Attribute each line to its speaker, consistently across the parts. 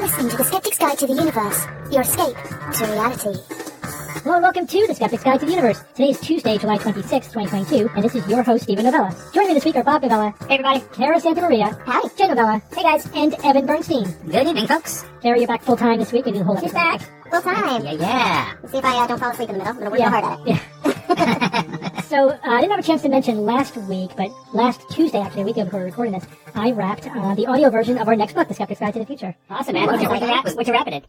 Speaker 1: listening to The Skeptic's Guide to the Universe, your escape to reality.
Speaker 2: Hello and welcome to The Skeptic's Guide to the Universe. Today is Tuesday, July 26, 2022, and this is your host, Stephen Novella. Joining me this week are Bob Novella.
Speaker 3: Hey, everybody.
Speaker 2: Kara Santamaria.
Speaker 3: Hi.
Speaker 2: Jay Novella. Hey, guys. And Evan Bernstein.
Speaker 3: Good evening, folks.
Speaker 2: Kara, you're back full-time this week. We did a whole episode.
Speaker 1: She's back. Full time.
Speaker 3: Yeah.
Speaker 1: Let's see if I don't fall asleep in the middle. I'm going to work real hard at it.
Speaker 2: Yeah. So, I didn't have a chance to mention last week, but last Tuesday, actually, a week ago before we were recording this, I wrapped the audio version of our next book, The Skeptic's Guide to the Future.
Speaker 3: Awesome, man. What's your wrap it in?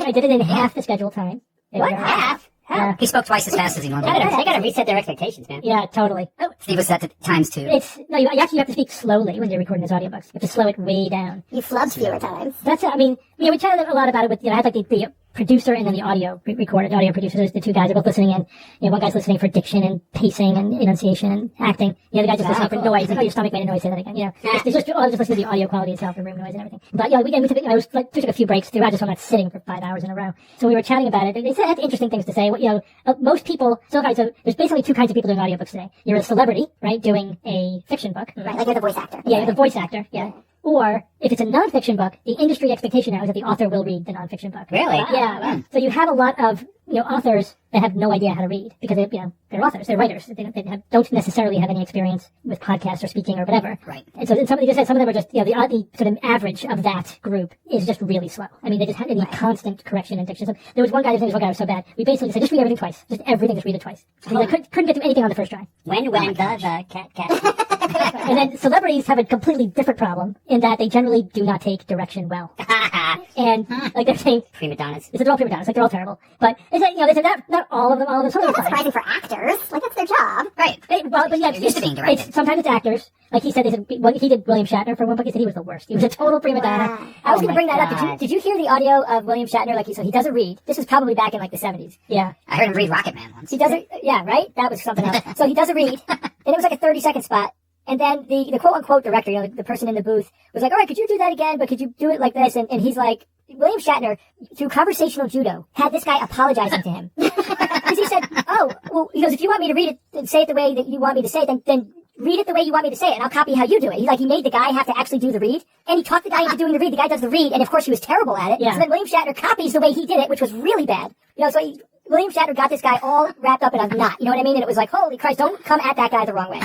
Speaker 2: I did it in half the scheduled time.
Speaker 3: What? Half?
Speaker 2: Yeah.
Speaker 3: He spoke twice as fast as he normally does. They gotta reset their expectations, man.
Speaker 2: Yeah, totally. Oh,
Speaker 3: Steve was set to times 2.
Speaker 2: You actually have to speak slowly when you're recording those audiobooks. You have to slow it way down.
Speaker 1: You flubbed fewer times.
Speaker 2: That's it. I mean, we chatted a lot about it with, I had like the producer and then the audio recorder, the audio producer. There's the two guys are both listening in. One guy's listening for diction and pacing and enunciation and acting. The other guy's just listening for noise. Like, oh, your stomach made a noise, say that again. It's just listening to the audio quality itself, the room noise and everything. But we took a few breaks throughout just so I'm not sitting for 5 hours in a row. So we were chatting about it. They had interesting things to say. Most people, so there's basically two kinds of people doing audiobooks today. You're a celebrity, right, doing a fiction book.
Speaker 1: Right, like you're the voice actor.
Speaker 2: Yeah, you're the voice actor, yeah. Or, if it's a nonfiction book, the industry expectation now is that the author will read the nonfiction book.
Speaker 3: Really?
Speaker 2: Yeah. Wow. So you have a lot of, authors that have no idea how to read because they're authors, they're writers. They don't necessarily have any experience with podcasts or speaking or whatever.
Speaker 3: Right.
Speaker 2: And so some of them are just, the sort of average of that group is just really slow. I mean, they just need constant correction and diction. So there was one guy, one guy was so bad. We basically said, just read everything twice. Just read it twice. He couldn't get through anything on the first try.
Speaker 3: The cat.
Speaker 2: And then celebrities have a completely different problem in that they generally do not take direction well. And they're saying
Speaker 3: Prima donnas.
Speaker 2: they're all prima donnas, they're all terrible. But they said not all of them, some of them
Speaker 1: That's surprising for actors. Like, that's their job.
Speaker 3: Right.
Speaker 2: But
Speaker 3: used to being directed.
Speaker 2: Sometimes it's actors. Like he did William Shatner for one book. He said he was the worst. He was a total prima donna.
Speaker 1: Wow.
Speaker 2: I was going to bring that up. Did you hear the audio of William Shatner? So he doesn't read. This was probably back in the 70s. Yeah.
Speaker 3: I heard him read Rocket Man once.
Speaker 2: He doesn't. Yeah, right. That was something else. So he doesn't read, and it was like a 30-second spot. And then the quote-unquote director, the person in the booth, was like, all right, could you do that again, but could you do it like this? And he's like, William Shatner, through conversational judo, had this guy apologizing to him. Because he said, he goes, if you want me to read it and say it the way that you want me to say it, then read it the way you want me to say it, and I'll copy how you do it. He made the guy have to actually do the read, and he taught the guy into doing the read. The guy does the read, and of course he was terrible at it. Yeah. So then William Shatner copies the way he did it, which was really bad. William Shatner got this guy all wrapped up in a knot. You know what I mean? And it was like, holy Christ, don't come at that guy the wrong way.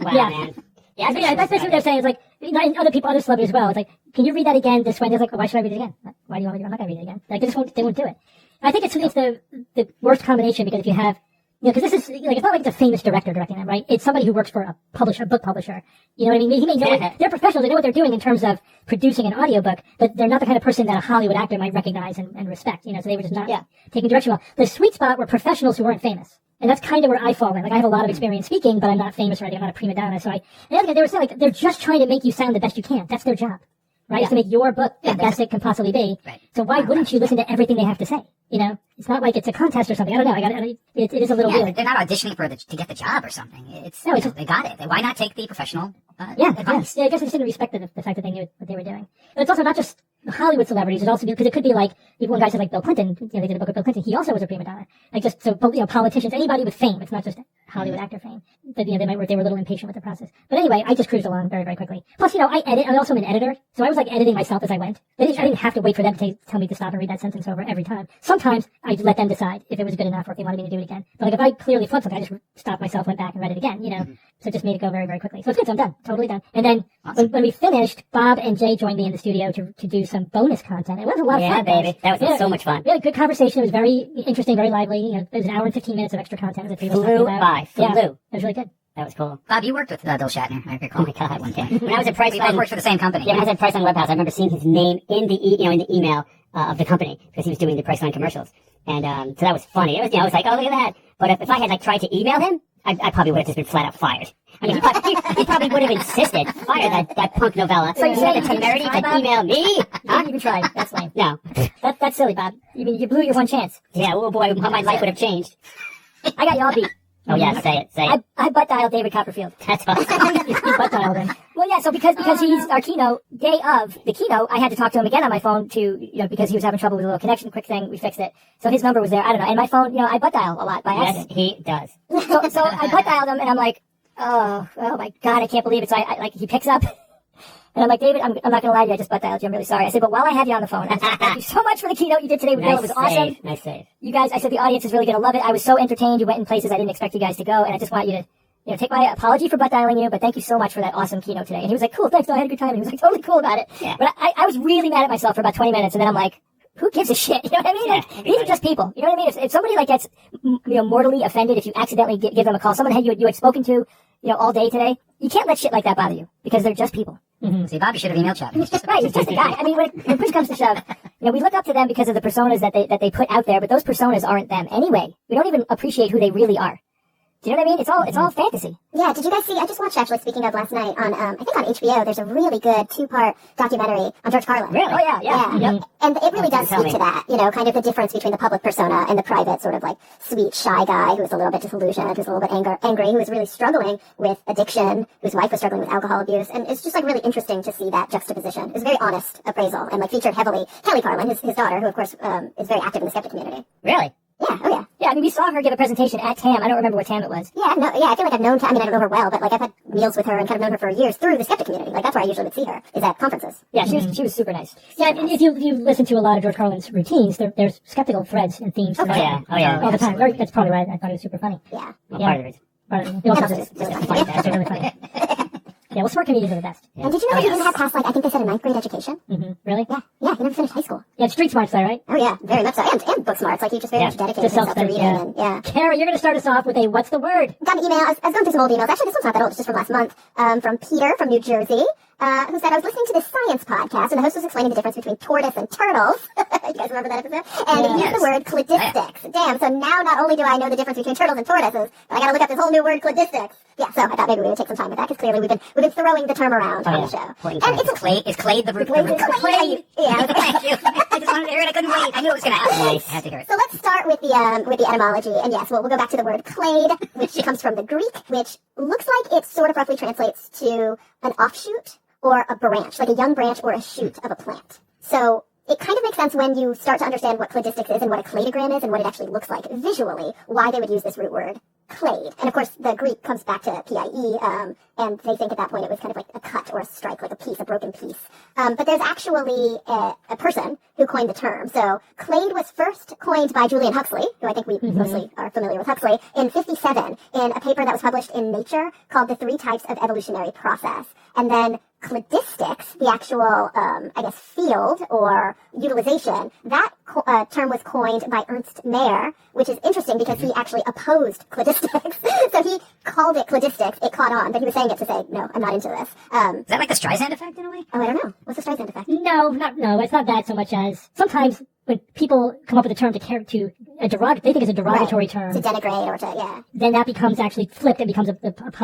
Speaker 3: Wow, man.
Speaker 2: Yeah, that's basically what they're saying. It's like, and other celebrities as well. It's like, can you read that again this way? And they're like, why should I read it again? Why do you want me to? I'm not going to read it again. Like, they won't do it. I think it's the worst combination because if you have, because this is, it's not like it's a famous director directing them, right? It's somebody who works for a book publisher. You know what I mean? He may know, they're professionals, they know what they're doing in terms of producing an audiobook, but they're not the kind of person that a Hollywood actor might recognize and respect, so they were just not taking direction well. The sweet spot were professionals who weren't famous. And that's kind of where I fall in. Like, I have a lot of experience speaking, but I'm not famous or anything. I'm not a prima donna. So they were saying, they're just trying to make you sound the best you can. That's their job, right? Is to make your book the best it can possibly be. Right. So why wouldn't you listen to everything they have to say? It's not like it's a contest or something. I don't know. It is a little weird.
Speaker 3: They're not auditioning to get the job or something. They got it. Why not take the professional advice?
Speaker 2: Yeah, I guess they just didn't respect the fact that they knew what they were doing. But it's also not just Hollywood celebrities. It's also because it could be like, one guy said like Bill Clinton, they did a book with Bill Clinton. He also was a prima donna. Politicians, anybody with fame. It's not just Hollywood actor fame. But, they were a little impatient with the process. But anyway, I just cruised along very, very quickly. Plus, I edit. I'm also an editor. So I was editing myself as I went. I didn't have to wait for them to tell me to stop and read that sentence over every time. Sometimes I'd let them decide if it was good enough or if they wanted me to do it again. But if I clearly flipped something, I just stopped myself, went back and read it again, So it just made it go very, very quickly. So it's good. So I'm done. Totally done. And then when we finished, Bob and Jay joined me in the studio to do some bonus content. It was a lot of fun.
Speaker 3: Yeah, baby. That was so much fun.
Speaker 2: We had a good conversation. It was very interesting, very lively. It was an hour and 15 minutes of extra content.
Speaker 3: Flew by.
Speaker 2: Yeah, it was really good.
Speaker 3: That was cool. Bob, you worked with Bill Shatner. I recall.
Speaker 2: Oh my God,
Speaker 3: one day. When I was at Priceline, we worked for the same company.
Speaker 4: Yeah, when I was at Priceline Webhouse, I remember seeing his name in the email of the company because he was doing the Priceline commercials, and so that was funny. It was, I was like, oh, look at that. But if I had tried to email him, I probably would have just been flat out fired. I mean, he probably would have insisted, fire that punk Novella.
Speaker 2: So you had
Speaker 4: the temerity to email me?
Speaker 2: You didn't even try. That's lame.
Speaker 4: No.
Speaker 2: That's silly, Bob. You blew your one chance.
Speaker 4: Yeah, oh boy, how my life would have changed.
Speaker 2: I got you all beat.
Speaker 4: Oh yeah, say it.
Speaker 2: I butt dialed David Copperfield.
Speaker 4: That's awesome.
Speaker 2: You butt dialed him. Well, yeah. So because he's our keynote day of the keynote, I had to talk to him again on my phone because he was having trouble with a little connection. Quick thing, we fixed it. So his number was there. I don't know. And my phone, I butt dial a lot by accident.
Speaker 4: Yes, he does.
Speaker 2: So I butt dialed him, and I'm like, oh my God, I can't believe it. So he picks up. And I'm like, David, I'm not going to lie to you. I just butt dialed you. I'm really sorry. I said, but while I have you on the phone, I said, thank you so much for the keynote you did today with Bill. It was awesome.
Speaker 4: Nice save.
Speaker 2: You guys, I said, the audience is really going to love it. I was so entertained. You went in places I didn't expect you guys to go. And I just want you to, take my apology for butt dialing you, but thank you so much for that awesome keynote today. And he was like, cool, thanks. No, I had a good time. And he was like, totally cool about it.
Speaker 4: Yeah.
Speaker 2: But I was really mad at myself for about 20 minutes. And then I'm like, who gives a shit? You know what I mean? Like, these are just people. You know what I mean? If somebody like gets, mortally offended, if you accidentally give them a call, someone you had spoken to, all day today, you can't let shit like that bother you because they're just people.
Speaker 3: Mm-hmm. See, Bobby should have emailed Chuck.
Speaker 2: Right, he's just a guy. I mean, when push comes to shove, we look up to them because of the personas that they put out there, but those personas aren't them anyway. We don't even appreciate who they really are. Do you know what I mean? It's all fantasy.
Speaker 1: Yeah, did you guys see, I just watched, actually, speaking of last night, on, I think on HBO, there's a really good 2-part documentary on George Carlin.
Speaker 2: Really? Oh, yeah.
Speaker 1: Yep. And it really does speak to that, kind of the difference between the public persona and the private sort of like sweet, shy guy who's a little bit disillusioned, who's a little bit angry, who is really struggling with addiction, whose wife was struggling with alcohol abuse. And it's just like really interesting to see that juxtaposition. It's a very honest appraisal and like featured heavily Kelly Carlin, his daughter, who of course is very active in the skeptic community.
Speaker 4: Really?
Speaker 1: Yeah, oh yeah.
Speaker 2: Yeah, I mean, we saw her give a presentation at TAM. I don't remember what TAM it was.
Speaker 1: Yeah, I feel like I've known, I don't know her well, but like I've had meals with her and kind of known her for years through the skeptic community. Like that's where I usually would see her, is at conferences.
Speaker 2: Yeah, she was super nice. Yeah, and if you listen to a lot of George Carlin's routines, there's skeptical threads and themes.
Speaker 4: Oh yeah.
Speaker 2: All the time. That's probably why I thought it was super funny.
Speaker 1: Yeah.
Speaker 4: Well, part of it.
Speaker 2: It also just funny. It's really funny. Yeah, well, smart comedians are the best.
Speaker 1: Yeah. And did you know that he didn't have past, like, I think they said a 9th grade education?
Speaker 2: Mm-hmm. Really?
Speaker 1: Yeah, he never finished high school.
Speaker 2: Yeah, street smarts though, right?
Speaker 1: Oh yeah, very much so. And book smarts. Like he just very much dedicated himself to reading. And,
Speaker 2: Kara, you're going to start us off with a what's the word?
Speaker 1: Got an email. I was going through some old emails. Actually, this one's not that old. It's just from last month. From Peter from New Jersey. Who said, I was listening to this science podcast, and the host was explaining the difference between tortoise and turtles. You guys remember that episode? And he used the word cladistics. Damn, so now not only do I know the difference between turtles and tortoises, but I gotta look up this whole new word, cladistics. Yeah, so I thought maybe we would take some time with that, because clearly we've been throwing the term around on the show.
Speaker 3: And is clade the root?
Speaker 1: Clade. Yeah.
Speaker 3: Thank you. I just wanted to hear it. I couldn't wait. I knew it was going to happen. Nice. I had to hear it.
Speaker 1: So let's start with the etymology, and yes, we'll go back to the word clade, which comes from the Greek, which looks like it sort of roughly translates to an offshoot, or a branch, like a young branch or a shoot of a plant. So it kind of makes sense when you start to understand what cladistics is and what a cladogram is and what it actually looks like visually, why they would use this root word, clade. And of course, the Greek comes back to PIE, and they think at that point it was kind of like a cut or a strike, like a piece, a broken piece. But there's actually a person who coined the term. So clade was first coined by Julian Huxley, who I think we mostly are familiar with Huxley, in 1957 in a paper that was published in Nature called The 3 Types of Evolutionary Process. And then cladistics, the actual, field or utilization, that term was coined by Ernst Mayr, which is interesting because he actually opposed cladistics. So he called it cladistics, it caught on, but he was saying it to say, no, I'm not into this.
Speaker 3: Is that like the Streisand effect in a way?
Speaker 1: Oh, I don't know. What's the Streisand effect?
Speaker 2: No, it's not that so much as sometimes when people come up with a term they think it's a derogatory term.
Speaker 1: To denigrate or to,
Speaker 2: then that becomes actually flipped and becomes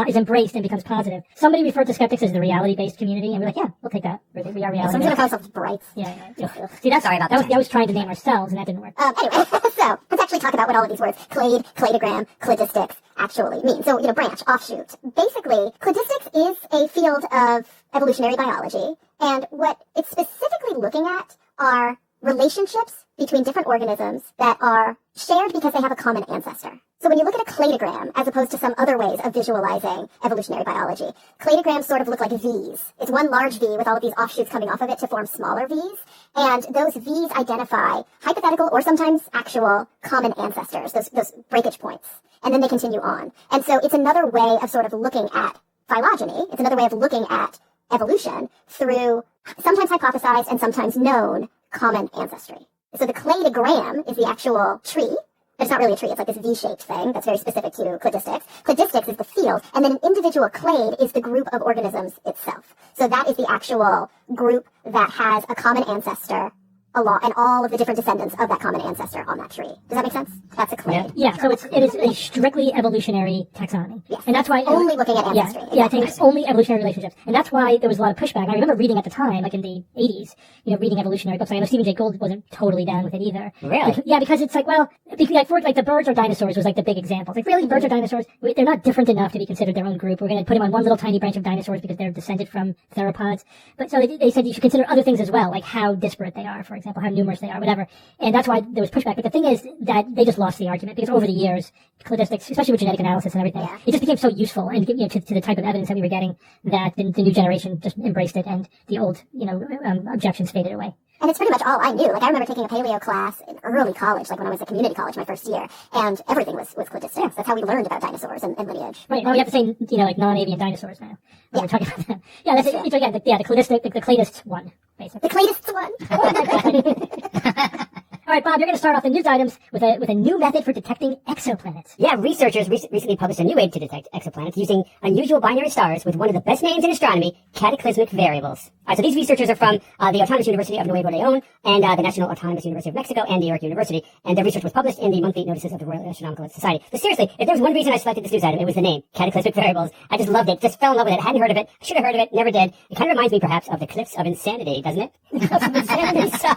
Speaker 2: is embraced and becomes positive. Somebody referred to skeptics as the reality-based community, and we're like, yeah, we'll take that. We are reality.
Speaker 1: Somebody's gonna call themselves brights.
Speaker 2: Yeah. See, sorry about that. I was trying to name ourselves, and that didn't work.
Speaker 1: Anyway, so let's actually talk about what all of these words, clade, cladogram, cladistics, actually mean. So, branch, offshoot. Basically, cladistics is a field of evolutionary biology, and what it's specifically looking at are relationships between different organisms that are shared because they have a common ancestor. So when you look at a cladogram, as opposed to some other ways of visualizing evolutionary biology, cladograms sort of look like V's. It's one large V with all of these offshoots coming off of it to form smaller V's, and those V's identify hypothetical or sometimes actual common ancestors, those breakage points, and then they continue on. And so it's another way of sort of looking at phylogeny. It's another way of looking at evolution through sometimes hypothesized and sometimes known common ancestry. So the cladogram is the actual tree. It's not really a tree. It's like this V-shaped thing that's very specific to cladistics. Cladistics is the field, and then an individual clade is the group of organisms itself. So that is the actual group that has a common ancestor along, and all of the different descendants of that common ancestor on that tree. Does that make sense? That's a clade.
Speaker 2: Yeah, so it is a strictly evolutionary taxonomy.
Speaker 1: Yes.
Speaker 2: And that's why
Speaker 1: only looking at ancestry.
Speaker 2: Yeah, it's only evolutionary relationships. And that's why there was a lot of pushback. I remember reading at the time, like in the 80s, reading evolutionary books. I know Stephen Jay Gould wasn't totally down with it either.
Speaker 4: Really?
Speaker 2: Yeah, because it's like, well, the birds or dinosaurs was like the big example. Like, really, birds or dinosaurs? They're not different enough to be considered their own group. We're going to put them on one little tiny branch of dinosaurs because they're descended from theropods. But so they said you should consider other things as well, like how disparate they are, for example. example, how numerous they are, whatever. And that's why there was pushback. But the thing is that they just lost the argument because over the years, cladistics, especially with genetic analysis and everything, it just became so useful and to the type of evidence that we were getting that the new generation just embraced it, and the old, objections faded away.
Speaker 1: And it's pretty much all I knew. Like, I remember taking a paleo class in early college, like when I was at community college my first year, and everything was cladistics. That's how we learned about dinosaurs and lineage.
Speaker 2: Right. Now we have to say, like non-avian dinosaurs now. We're talking about that. Yeah, that's it. Again, the cladist one, basically.
Speaker 1: The cladist one.
Speaker 2: All right, Bob, you're going to start off the news items with a new method for detecting exoplanets.
Speaker 4: Yeah, researchers recently published a new way to detect exoplanets using unusual binary stars with one of the best names in astronomy, cataclysmic variables. All right, so these researchers are from the Autonomous University of Nuevo León and the National Autonomous University of Mexico and New York University, and their research was published in the monthly notices of the Royal Astronomical Society. But seriously, if there was one reason I selected this news item, it was the name, cataclysmic variables. I just loved it, just fell in love with it, hadn't heard of it, should have heard of it, never did. It kind of reminds me perhaps of the Cliffs of Insanity, doesn't it? The Cliffs of Insanity, so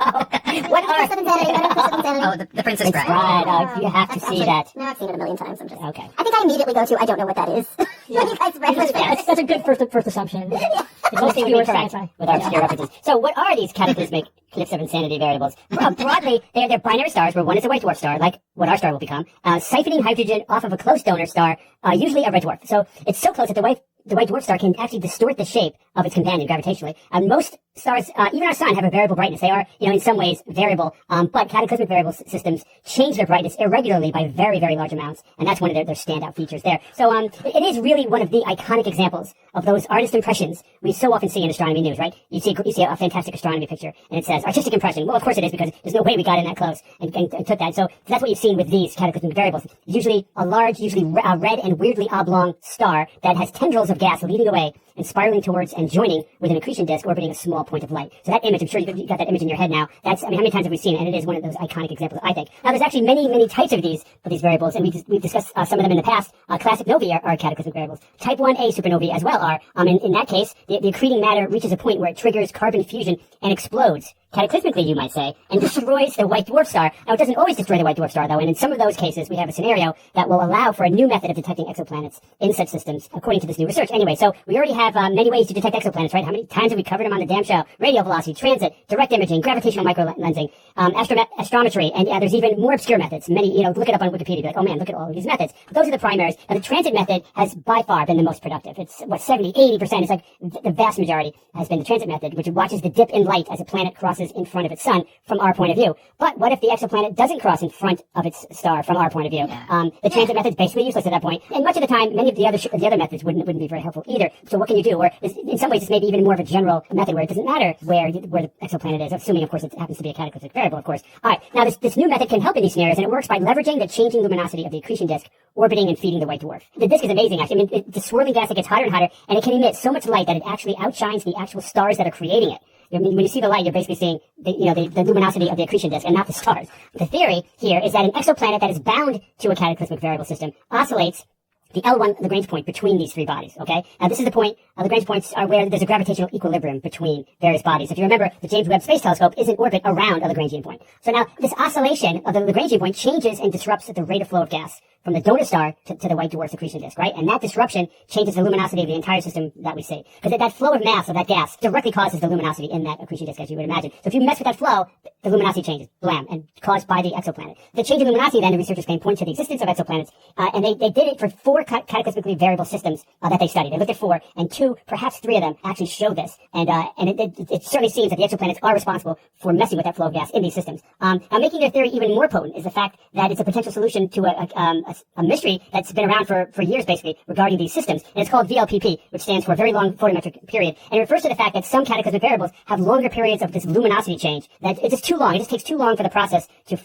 Speaker 4: what are...
Speaker 3: The Princess Bride.
Speaker 4: Right, you have to see that.
Speaker 1: No, I've seen it a million times. I'm just
Speaker 4: Okay.
Speaker 1: I think I immediately go to I don't know what that is. You guys read it.
Speaker 2: That's a good first assumption.
Speaker 4: It's most things we correct with our obscure references. So what are these cataclysmic Cliffs of Insanity variables? Broadly, they're binary stars where one is a white dwarf star, like what our star will become, siphoning hydrogen off of a close donor star, usually a red dwarf. So it's so close that the white dwarf star can actually distort the shape of its companion gravitationally. Most stars, even our sun, have a variable brightness. They are, in some ways variable, but cataclysmic variable systems change their brightness irregularly by very, very large amounts, and that's one of their standout features there. So it is really one of the iconic examples of those artist impressions we so often see in astronomy news, right? You see a fantastic astronomy picture, and it says artistic impression. Well, of course it is, because there's no way we got in that close and took that. So that's what you've seen with these cataclysmic variables. Usually a large, red and weirdly oblong star that has tendrils of gas leading away and spiraling towards and joining with an accretion disk orbiting a small point of light. So that image, I'm sure you got that image in your head now. How many times have we seen it? And it is one of those iconic examples, I think. Now, there's actually many, many types of these variables, and we've discussed some of them in the past. Classic novae are cataclysmic variables. Type 1a supernovae as well are. In that case, the accreting matter reaches a point where it triggers carbon fusion and explodes, cataclysmically, you might say, and destroys the white dwarf star. Now, it doesn't always destroy the white dwarf star, though, and in some of those cases, we have a scenario that will allow for a new method of detecting exoplanets in such systems, according to this new research. Anyway, so we already have many ways to detect exoplanets, right? How many times have we covered them on the damn show? Radial velocity, transit, direct imaging, gravitational microlensing, astrometry, and there's even more obscure methods. Many, look it up on Wikipedia, be like, oh man, look at all of these methods. But those are the primaries. Now, the transit method has by far been the most productive. It's, 70, 80%. It's like the vast majority has been the transit method, which watches the dip in light as a planet crosses in front of its sun from our point of view. But what if the exoplanet doesn't cross in front of its star from our point of view? The transit method is basically useless at that point. And much of the time, many of the other methods wouldn't be very helpful either. So what can you do? Or in some ways, it's maybe even more of a general method where it doesn't matter where the exoplanet is, assuming, of course, it happens to be a cataclysmic variable, of course. All right. Now, this new method can help in these scenarios, and it works by leveraging the changing luminosity of the accretion disk orbiting and feeding the white dwarf. The disk is amazing, actually. It's a swirling gas that gets hotter and hotter, and it can emit so much light that it actually outshines the actual stars that are creating it. When you see the light, you're basically seeing the luminosity of the accretion disk and not the stars. The theory here is that an exoplanet that is bound to a cataclysmic variable system oscillates the L1 Lagrange point between these three bodies, okay? Now, this is the point, Lagrange points are where there's a gravitational equilibrium between various bodies. If you remember, the James Webb Space Telescope is in orbit around a Lagrangian point. So now, this oscillation of the Lagrangian point changes and disrupts the rate of flow of gas from the donor star to the white dwarf's accretion disk, right? And that disruption changes the luminosity of the entire system that we see. Because that flow of mass of that gas directly causes the luminosity in that accretion disk, as you would imagine. So if you mess with that flow, the luminosity changes, blam, and caused by the exoplanet. The change in luminosity, then, the researchers can point to the existence of exoplanets, and they did it for 4 cataclysmically variable systems that they studied. They looked at 4, and 2, perhaps 3 of them actually showed this. And it certainly seems that the exoplanets are responsible for messing with that flow of gas in these systems. Now, making their theory even more potent is the fact that it's a potential solution to a mystery that's been around for years, basically, regarding these systems. And it's called VLPP, which stands for Very Long Photometric Period. And it refers to the fact that some cataclysmic variables have longer periods of this luminosity change, that it's just too long. It just takes too long for the process to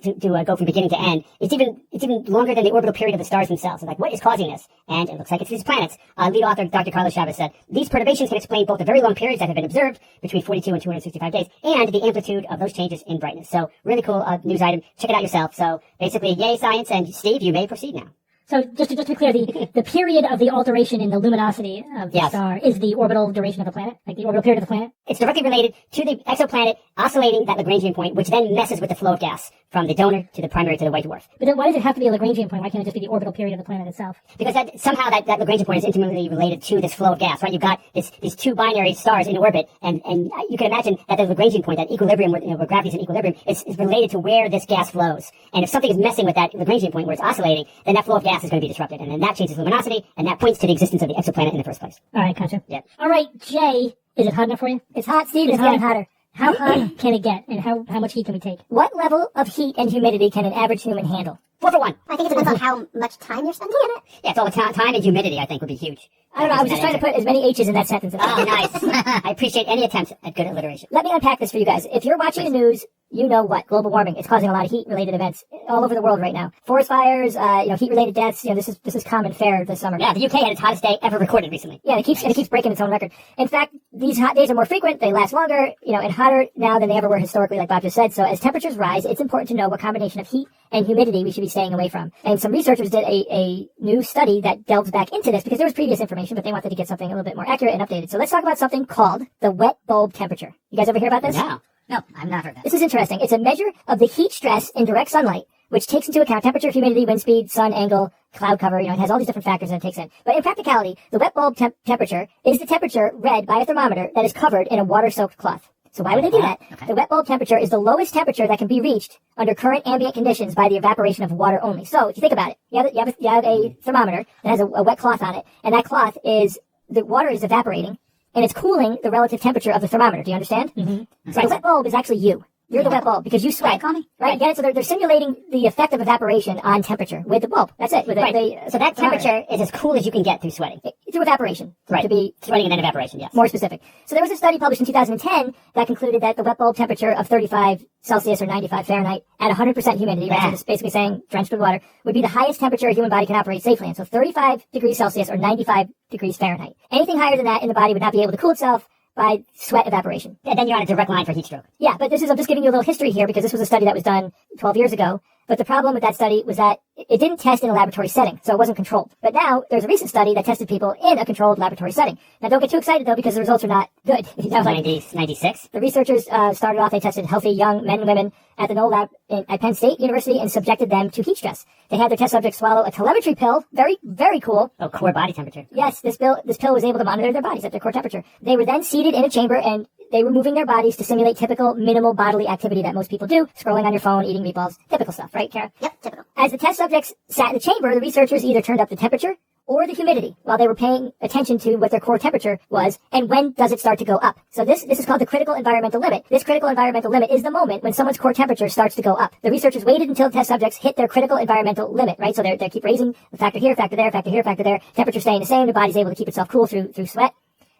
Speaker 4: go from beginning to end. It's even longer than the orbital period of the stars themselves. It's like, what is causing this? And it looks like it's these planets. Lead author Dr. Carlos Chavez said, these perturbations can explain both the very long periods that have been observed between 42 and 265 days and the amplitude of those changes in brightness. So really cool news item. Check it out yourself. So basically, yay science. And Steve, you may proceed now.
Speaker 2: So just to be clear, the period of the alteration in the luminosity of the star is the orbital duration of the planet, like the orbital period of the planet?
Speaker 4: It's directly related to the exoplanet oscillating that Lagrangian point, which then messes with the flow of gas from the donor to the primary to the white dwarf.
Speaker 2: But then why does it have to be a Lagrangian point? Why can't it just be the orbital period of the planet itself?
Speaker 4: Because somehow that Lagrangian point is intimately related to this flow of gas, right? You've got these two binary stars in orbit, and you can imagine that the Lagrangian point, that equilibrium, where gravity is in equilibrium, is related to where this gas flows. And if something is messing with that Lagrangian point where it's oscillating, then that flow of gas is going to be disrupted, and then that changes luminosity, and that points to the existence of the exoplanet in the first place.
Speaker 2: All right, gotcha.
Speaker 4: Yeah.
Speaker 2: All right, Jay, is it hot enough for you?
Speaker 5: It's hot, Steve.
Speaker 2: It's
Speaker 5: It's getting
Speaker 2: hot.
Speaker 5: hotter.
Speaker 2: How hot can it get, and how much heat can we take?
Speaker 5: What level of heat and humidity can an average human handle?
Speaker 4: 4 for 1.
Speaker 1: I think it depends on how much time you're spending in it.
Speaker 4: Yeah, it's all the time and humidity, I think, would be huge.
Speaker 5: I don't know. I was just trying to put as many H's in that sentence.
Speaker 4: Oh, nice. I appreciate any attempt at good alliteration.
Speaker 5: Let me unpack this for you guys. If you're watching the news, you know what? Global warming. It's causing a lot of heat-related events all over the world right now. Forest fires, heat-related deaths. This is common fare this summer.
Speaker 4: Yeah, the UK had its hottest day ever recorded recently.
Speaker 5: Yeah, and it keeps breaking its own record. In fact, these hot days are more frequent. They last longer, and hotter now than they ever were historically, like Bob just said. So as temperatures rise, it's important to know what combination of heat and humidity we should be staying away from. And some researchers did a new study that delves back into this because there was previous information, but they wanted to get something a little bit more accurate and updated. So let's talk about something called the wet bulb temperature. You guys ever hear about this?
Speaker 3: No, I've not heard that.
Speaker 5: This is interesting. It's a measure of the heat stress in direct sunlight, which takes into account temperature, humidity, wind speed, sun angle, cloud cover. It has all these different factors that it takes in. But in practicality, the wet bulb temperature is the temperature read by a thermometer that is covered in a water-sooked cloth. So why would they do that?
Speaker 3: Okay.
Speaker 5: The wet bulb temperature is the lowest temperature that can be reached under current ambient conditions by the evaporation of water only. So if you think about it, you have a thermometer that has a wet cloth on it, and that cloth the water is evaporating, and it's cooling the relative temperature of the thermometer. Do you understand? Mm-hmm. So the wet bulb is actually you. You're the wet bulb because you sweat. Right? Get it? So they're simulating the effect of evaporation on temperature with the bulb. That's it. With
Speaker 4: So that temperature is as cool as you can get through sweating.
Speaker 5: through evaporation.
Speaker 4: Right.
Speaker 5: To be
Speaker 4: Sweating and then evaporation, yes.
Speaker 5: more specific. So there was a study published in 2010 that concluded that the wet bulb temperature of 35 Celsius or 95 Fahrenheit at 100% humidity, right? So it's basically saying drenched with water, would be the highest temperature a human body can operate safely in. So 35 degrees Celsius or 95 degrees Fahrenheit. Anything higher than that in the body would not be able to cool itself by sweat evaporation.
Speaker 4: And then you're on a direct line for heat stroke.
Speaker 5: Yeah, but I'm just giving you a little history here because this was a study that was done 12 years ago. But the problem with that study was that it didn't test in a laboratory setting, so it wasn't controlled. But now there's a recent study that tested people in a controlled laboratory setting. Now don't get too excited though because the results are not good.
Speaker 4: 96?
Speaker 5: The researchers started off, they tested healthy young men and women at the Knoll Lab at Penn State University and subjected them to heat stress. They had their test subjects swallow a telemetry pill, very, very cool.
Speaker 4: Oh, core body temperature.
Speaker 5: Yes, this pill was able to monitor their bodies at their core temperature. They were then seated in a chamber and they were moving their bodies to simulate typical minimal bodily activity that most people do, scrolling on your phone, eating meatballs, typical stuff, right, Kara?
Speaker 1: Yep, typical.
Speaker 5: As the test subjects sat in the chamber, the researchers either turned up the temperature or the humidity while they were paying attention to what their core temperature was and when does it start to go up. So this is called the critical environmental limit. This critical environmental limit is the moment when someone's core temperature starts to go up. The researchers waited until the test subjects hit their critical environmental limit, right? So they keep raising the factor here, factor there, factor here, factor there, temperature staying the same, the body's able to keep itself cool through sweat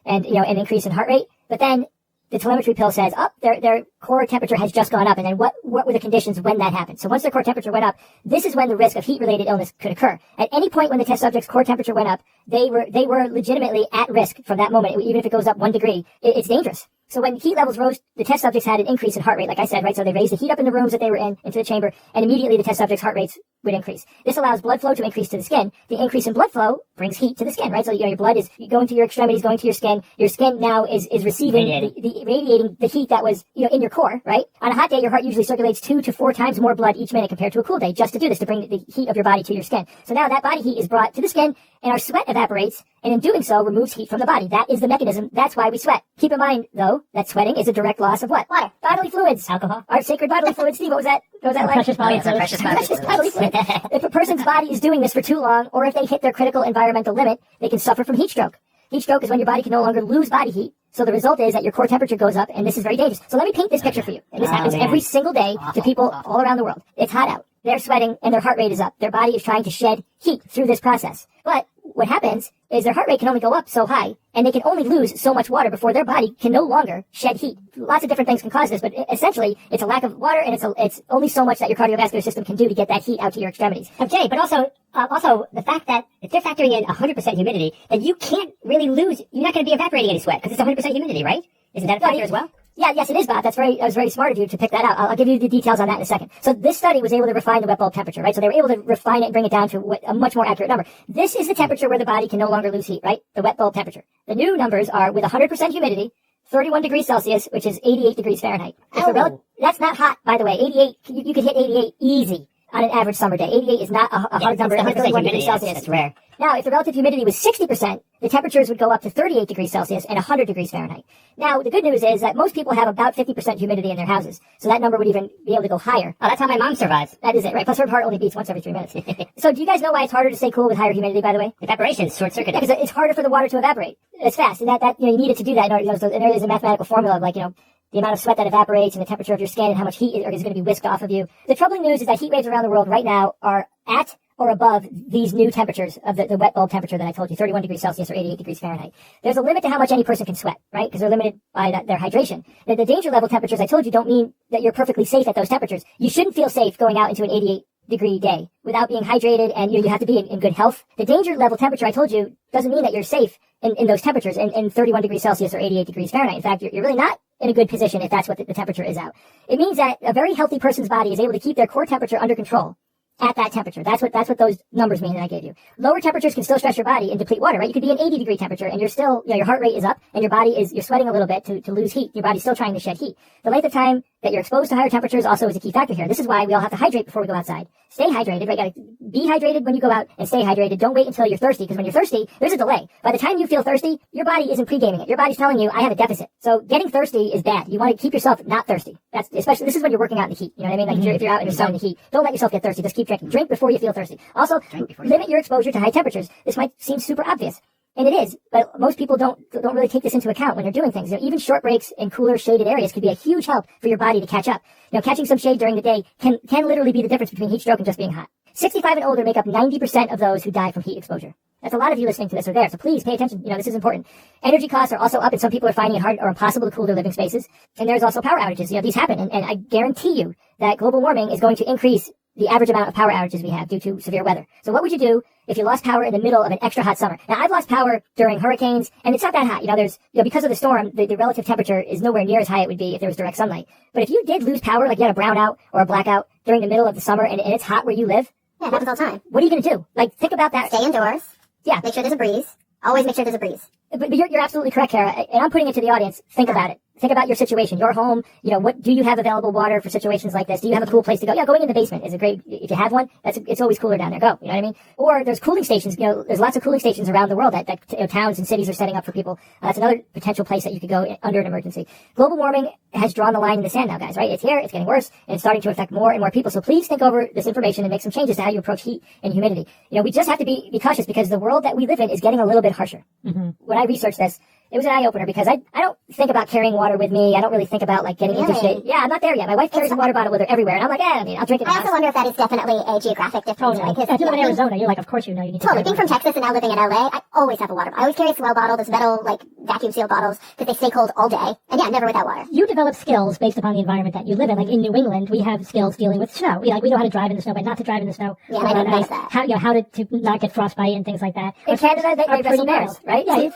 Speaker 5: and an increase in heart rate. But then the telemetry pill says, their core temperature has just gone up. And then what were the conditions when that happened? So once their core temperature went up, this is when the risk of heat-related illness could occur. At any point when the test subject's core temperature went up, they were legitimately at risk from that moment. Even if it goes up 1 degree, it's dangerous. So when heat levels rose, the test subjects had an increase in heart rate, like I said, right? So they raised the heat up in the rooms that they were in, into the chamber, and immediately the test subjects' heart rates would increase. This allows blood flow to increase to the skin. The increase in blood flow brings heat to the skin, right? So your blood is going to your extremities, going to your skin. Your skin now is receiving radiating the heat that was in your core, right? On a hot day, your heart usually circulates 2 to 4 times more blood each minute compared to a cool day, just to do this, to bring the heat of your body to your skin. So now that body heat is brought to the skin, and our sweat evaporates, and in doing so, removes heat from the body. That is the mechanism. That's why we sweat. Keep in mind, though, that sweating is a direct loss of what? Water. Bodily fluids.
Speaker 4: Alcohol.
Speaker 5: Our sacred bodily fluids. Steve, what was that? What was that like?
Speaker 2: Precious bodily
Speaker 3: It's a
Speaker 2: fluid.
Speaker 3: precious
Speaker 5: Bodily fluid. If a person's body is doing this for too long, or if they hit their critical environmental limit, they can suffer from heat stroke. Heat stroke is when your body can no longer lose body heat. So the result is that your core temperature goes up, and this is very dangerous. So let me paint this picture for you. And this happens every single day to people all around the world. It's hot out. They're sweating, and their heart rate is up. Their body is trying to shed heat through this process. But what happens is their heart rate can only go up so high, and they can only lose so much water before their body can no longer shed heat. Lots of different things can cause this, but essentially, it's a lack of water, and it's only so much that your cardiovascular system can do to get that heat out to your extremities.
Speaker 4: Okay, but also the fact that if they're factoring in 100% humidity, then you can't really lose. You're not going to be evaporating any sweat because it's 100% humidity, right? Isn't that a factor as well?
Speaker 5: Yeah, yes, it is, Bob. That was very smart of you to pick that out. I'll give you the details on that in a second. So this study was able to refine the wet bulb temperature, right? So they were able to refine it and bring it down to a much more accurate number. This is the temperature where the body can no longer lose heat, right? The wet bulb temperature. The new numbers are with 100% humidity, 31 degrees Celsius, which is 88 degrees Fahrenheit. That's not hot, by the way. 88, you could hit 88 easy on an average summer day. 88 is not a hard number. 31 degrees Celsius.
Speaker 4: That's rare.
Speaker 5: Now, if the relative humidity was 60%, the temperatures would go up to 38 degrees Celsius and 100 degrees Fahrenheit. Now, the good news is that most people have about 50% humidity in their houses, so that number would even be able to go higher.
Speaker 4: Oh, that's how my mom survives.
Speaker 5: That is it, right? Plus her heart only beats once every 3 minutes. So do you guys know why it's harder to stay cool with higher humidity, by the way?
Speaker 4: Evaporation, short-circuited.
Speaker 5: Yeah, because it's harder for the water to evaporate. It's fast, and you need it to do that. And there is a mathematical formula of the amount of sweat that evaporates and the temperature of your skin and how much heat is going to be whisked off of you. The troubling news is that heat waves around the world right now are at or above these new temperatures of the wet bulb temperature that I told you, 31 degrees Celsius or 88 degrees Fahrenheit. There's a limit to how much any person can sweat, right? Because they're limited by their hydration. The danger level temperatures I told you don't mean that you're perfectly safe at those temperatures. You shouldn't feel safe going out into an 88 degree day without being hydrated, and you have to be in good health. The danger level temperature I told you doesn't mean that you're safe in those temperatures in 31 degrees Celsius or 88 degrees Fahrenheit. In fact, you're really not in a good position if that's what the temperature is out. It means that a very healthy person's body is able to keep their core temperature under control at that temperature. That's what those numbers mean that I gave you. Lower temperatures can still stress your body and deplete water, right? You could be an 80 degree temperature and you're still, your heart rate is up and you're sweating a little bit to lose heat. Your body's still trying to shed heat. The length of time that you're exposed to higher temperatures also is a key factor here. This is why we all have to hydrate before we go outside. Stay hydrated, right? You gotta be hydrated when you go out and stay hydrated. Don't wait until you're thirsty, because when you're thirsty, there's a delay. By the time you feel thirsty, your body isn't pre-gaming it. Your body's telling you, I have a deficit. So getting thirsty is bad. You want to keep yourself not thirsty. This is when you're working out in the heat. You know what I mean? Like if you're out in the sun in the heat, don't let yourself get thirsty. Just keep drinking. Drink before you feel thirsty. Also, limit your exposure to high temperatures. This might seem super obvious. And it is, but most people don't really take this into account when they're doing things. Even short breaks in cooler, shaded areas could be a huge help for your body to catch up. Catching some shade during the day can literally be the difference between heat stroke and just being hot. 65 and older make up 90% of those who die from heat exposure. That's a lot of you listening to this are there, so please pay attention. This is important. Energy costs are also up, and some people are finding it hard or impossible to cool their living spaces. And there's also power outages. These happen, and I guarantee you that global warming is going to increase the average amount of power outages we have due to severe weather. So what would you do if you lost power in the middle of an extra hot summer? Now, I've lost power during hurricanes, and it's not that hot. There's, because of the storm, the relative temperature is nowhere near as high it would be if there was direct sunlight. But if you did lose power, like you had a brownout or a blackout during the middle of the summer, and it's hot where you live,
Speaker 1: Yeah, it happens all the time.
Speaker 5: what are you going to do? Think about that.
Speaker 1: Stay indoors.
Speaker 5: Yeah.
Speaker 1: Make sure there's a breeze. Always make sure there's a breeze.
Speaker 5: But you're absolutely correct, Kara. And I'm putting it to the audience. Think about it. Think about your situation, your home. What do you have available water for situations like this? Do you have a cool place to go? Yeah, going in the basement is a great. If you have one, it's always cooler down there. Go. You know what I mean? Or there's cooling stations. There's lots of cooling stations around the world that towns and cities are setting up for people. That's another potential place that you could go under an emergency. Global warming has drawn the line in the sand now, guys. Right? It's here. It's getting worse, and it's starting to affect more and more people. So please think over this information and make some changes to how you approach heat and humidity. We just have to be cautious, because the world that we live in is getting a little bit harsher. Mm-hmm. When I researched this, it was an eye-opener, because I don't think about carrying water with me. I don't really think about getting into shade. Yeah, I'm not there yet. My wife carries a water bottle with her everywhere, and I'm like, I'll drink it.
Speaker 1: I also wonder if that is definitely a geographic difference.
Speaker 2: Totally.
Speaker 1: Right?
Speaker 2: If you live in Arizona, you're like, of course you know you need to.
Speaker 1: Totally. Being from Texas and now living in LA, I always have a water bottle. I always carry a Swell bottle, those metal vacuum sealed bottles, because they stay cold all day. And yeah, never without water.
Speaker 2: You develop skills based upon the environment that you live in. Like in New England, we have skills dealing with snow. We know how to drive in the snow, but not to drive in the snow.
Speaker 1: Yeah, I didn't notice that.
Speaker 2: How to not get frostbite and things like that.
Speaker 5: In Canada, they wrestle bears, right?
Speaker 2: Yeah.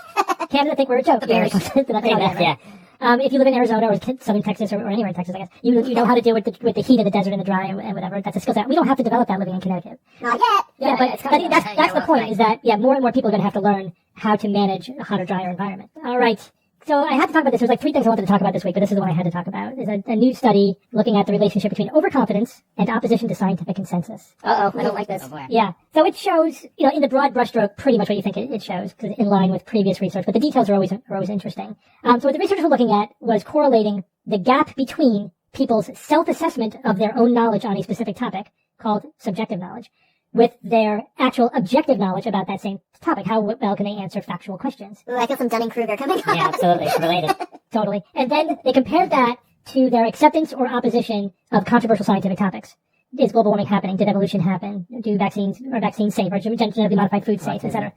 Speaker 2: Canada think we're a joke.
Speaker 4: The bears.
Speaker 2: Yeah. If you live in Arizona or southern Texas or anywhere in Texas, I guess, you know how to deal with the heat of the desert and the dry and whatever. That's a skill set. We don't have to develop that living in Connecticut.
Speaker 1: Not yet.
Speaker 2: Yeah, but that's the point, is that, more and more people are going to have to learn how to manage a hotter, drier environment. All right. So I had to talk about this. There's 3 things I wanted to talk about this week, but this is the one I had to talk about. There's a new study looking at the relationship between overconfidence and opposition to scientific consensus.
Speaker 5: I don't like this.
Speaker 3: Oh, boy.
Speaker 2: Yeah. So it shows, in the broad brushstroke, pretty much what you think it shows, because in line with previous research, but the details are always interesting. So what the researchers were looking at was correlating the gap between people's self-assessment of their own knowledge on a specific topic, called subjective knowledge, with their actual objective knowledge about that same topic. How well can they answer factual questions?
Speaker 1: Ooh, I feel some Dunning-Kruger coming on.
Speaker 4: Yeah, absolutely. It's related.
Speaker 2: Totally. And then they compared that to their acceptance or opposition of controversial scientific topics. Is global warming happening? Did evolution happen? Are vaccines safe? Are genetically modified foods safe, etc.?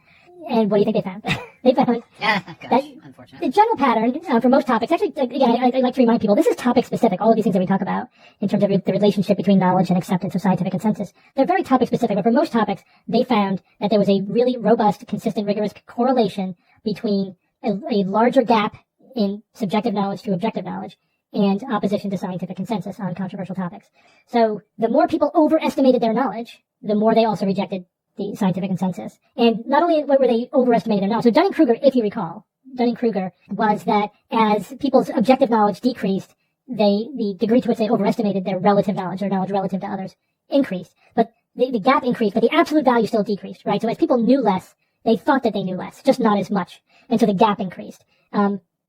Speaker 2: And what do you think they found? They found that
Speaker 3: unfortunate.
Speaker 2: the general pattern for most topics, actually, again, I like to remind people, this is topic specific. All of these things that we talk about in terms of the relationship between knowledge and acceptance of scientific consensus, they're very topic specific. But for most topics, they found that there was a really robust, consistent, rigorous correlation between a larger gap in subjective knowledge to objective knowledge and opposition to scientific consensus on controversial topics. So the more people overestimated their knowledge, the more they also rejected the scientific consensus. And not only were they overestimating their knowledge, so Dunning-Kruger, if you recall, Dunning-Kruger was that as people's objective knowledge decreased, the degree to which they overestimated their relative knowledge, their knowledge relative to others, increased. But the gap increased, but the absolute value still decreased, right? So as people knew less, they thought that they knew less, just not as much. And so the gap increased.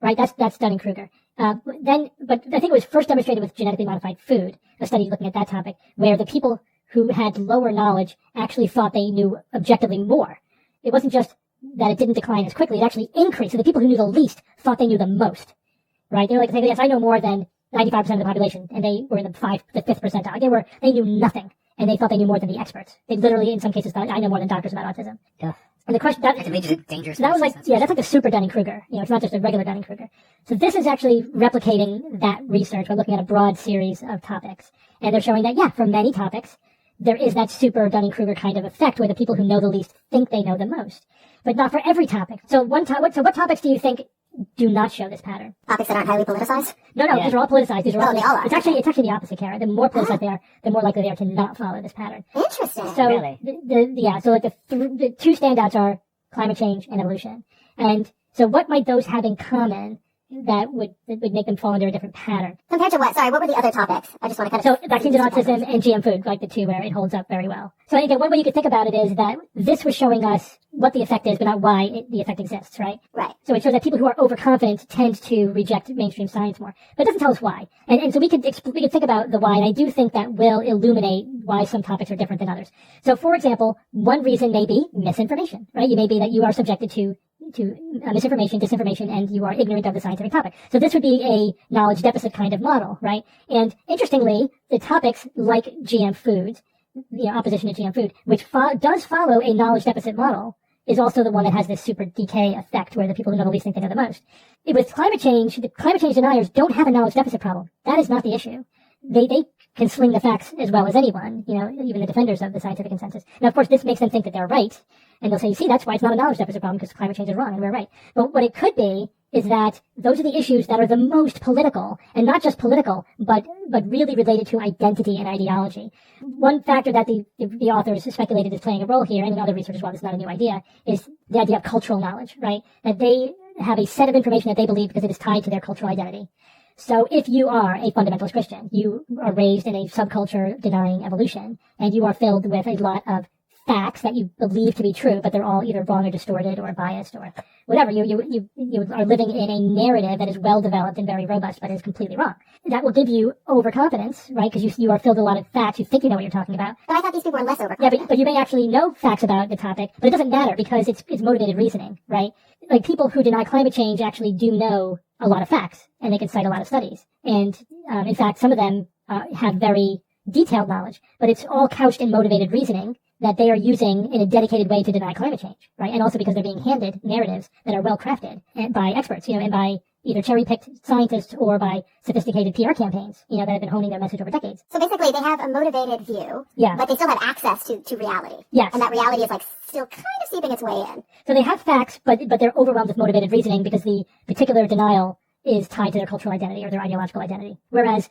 Speaker 2: Right? That's Dunning-Kruger. But I think it was first demonstrated with genetically modified food, a study looking at that topic, where the people who had lower knowledge actually thought they knew objectively more. It wasn't just that it didn't decline as quickly, it actually increased. So the people who knew the least thought they knew the most. Right? They were like, yes, I know more than 95% of the population, and they were in the fifth percentile. They knew nothing, and they thought they knew more than the experts. They literally, in some cases, thought, I know more than doctors about autism.
Speaker 4: Yeah.
Speaker 2: And the question,
Speaker 3: It's a major dangerous.
Speaker 2: that was like,
Speaker 3: process.
Speaker 2: that's like the super Dunning-Kruger. It's not just a regular Dunning-Kruger. So this is actually replicating that research by looking at a broad series of topics. And they're showing that, for many topics, there is that super Dunning-Kruger kind of effect where the people who know the least think they know the most. But not for every topic. So what topics do you think do not show this pattern?
Speaker 1: Topics that aren't highly politicized?
Speaker 2: No,
Speaker 4: Yeah.
Speaker 2: these are all politicized. These are all
Speaker 1: they all are.
Speaker 2: It's actually the opposite, Kara. The more politicized they are, the more likely they are to not follow this pattern.
Speaker 1: Interesting.
Speaker 2: So
Speaker 4: Really?
Speaker 2: so like the two standouts are climate change and evolution. And so what might those have in common that would make them fall into a different pattern?
Speaker 1: Compared to what? Sorry, what were the other topics? I just want to kind of...
Speaker 2: So vaccines and autism and GM food, like the two where it holds up very well. So again, one way you could think about it is that this was showing us what the effect is, but not why the effect exists, right?
Speaker 1: Right.
Speaker 2: So it shows that people who are overconfident tend to reject mainstream science more. But it doesn't tell us why. And so we could think about the why, and I do think that will illuminate why some topics are different than others. So for example, one reason may be misinformation, right? It may be that you are subjected to misinformation, disinformation, and you are ignorant of the scientific topic. So this would be a knowledge deficit kind of model, right? And interestingly, the topics like GM foods, opposition to GM food, which does follow a knowledge deficit model, is also the one that has this super decay effect where the people who know the least think they know the most. With climate change, the climate change deniers don't have a knowledge deficit problem. That is not the issue. They can sling the facts as well as anyone, even the defenders of the scientific consensus. Now, of course, this makes them think that they're right, and they'll say, see, that's why it's not a knowledge deficit problem, because climate change is wrong, and we're right. But what it could be is that those are the issues that are the most political, and not just political, but really related to identity and ideology. One factor that the authors speculated is playing a role here, and the other research as well, it's not a new idea, is the idea of cultural knowledge, right? That they have a set of information that they believe because it is tied to their cultural identity. So if you are a fundamentalist Christian, you are raised in a subculture denying evolution, and you are filled with a lot of facts that you believe to be true, but they're all either wrong or distorted or biased or whatever. You are living in a narrative that is well developed and very robust, but is completely wrong. That will give you overconfidence, right? Because you are filled with a lot of facts. You think you know what you're talking about.
Speaker 1: But I thought these people were less overconfident.
Speaker 2: Yeah, but you may actually know facts about the topic, but it doesn't matter because it's motivated reasoning, right? Like people who deny climate change actually do know a lot of facts, and they can cite a lot of studies. And in fact, some of them have very detailed knowledge, but it's all couched in motivated reasoning that they are using in a dedicated way to deny climate change, right? And also because they're being handed narratives that are well crafted by experts, and by either cherry-picked scientists or by sophisticated PR campaigns, that have been honing their message over decades.
Speaker 1: So basically, they have a motivated view,
Speaker 2: Yeah.
Speaker 1: but they still have access to reality.
Speaker 2: Yes.
Speaker 1: And that reality is like still kind of seeping its way in.
Speaker 2: So they have facts, but they're overwhelmed with motivated reasoning because the particular denial is tied to their cultural identity or their ideological identity. Whereas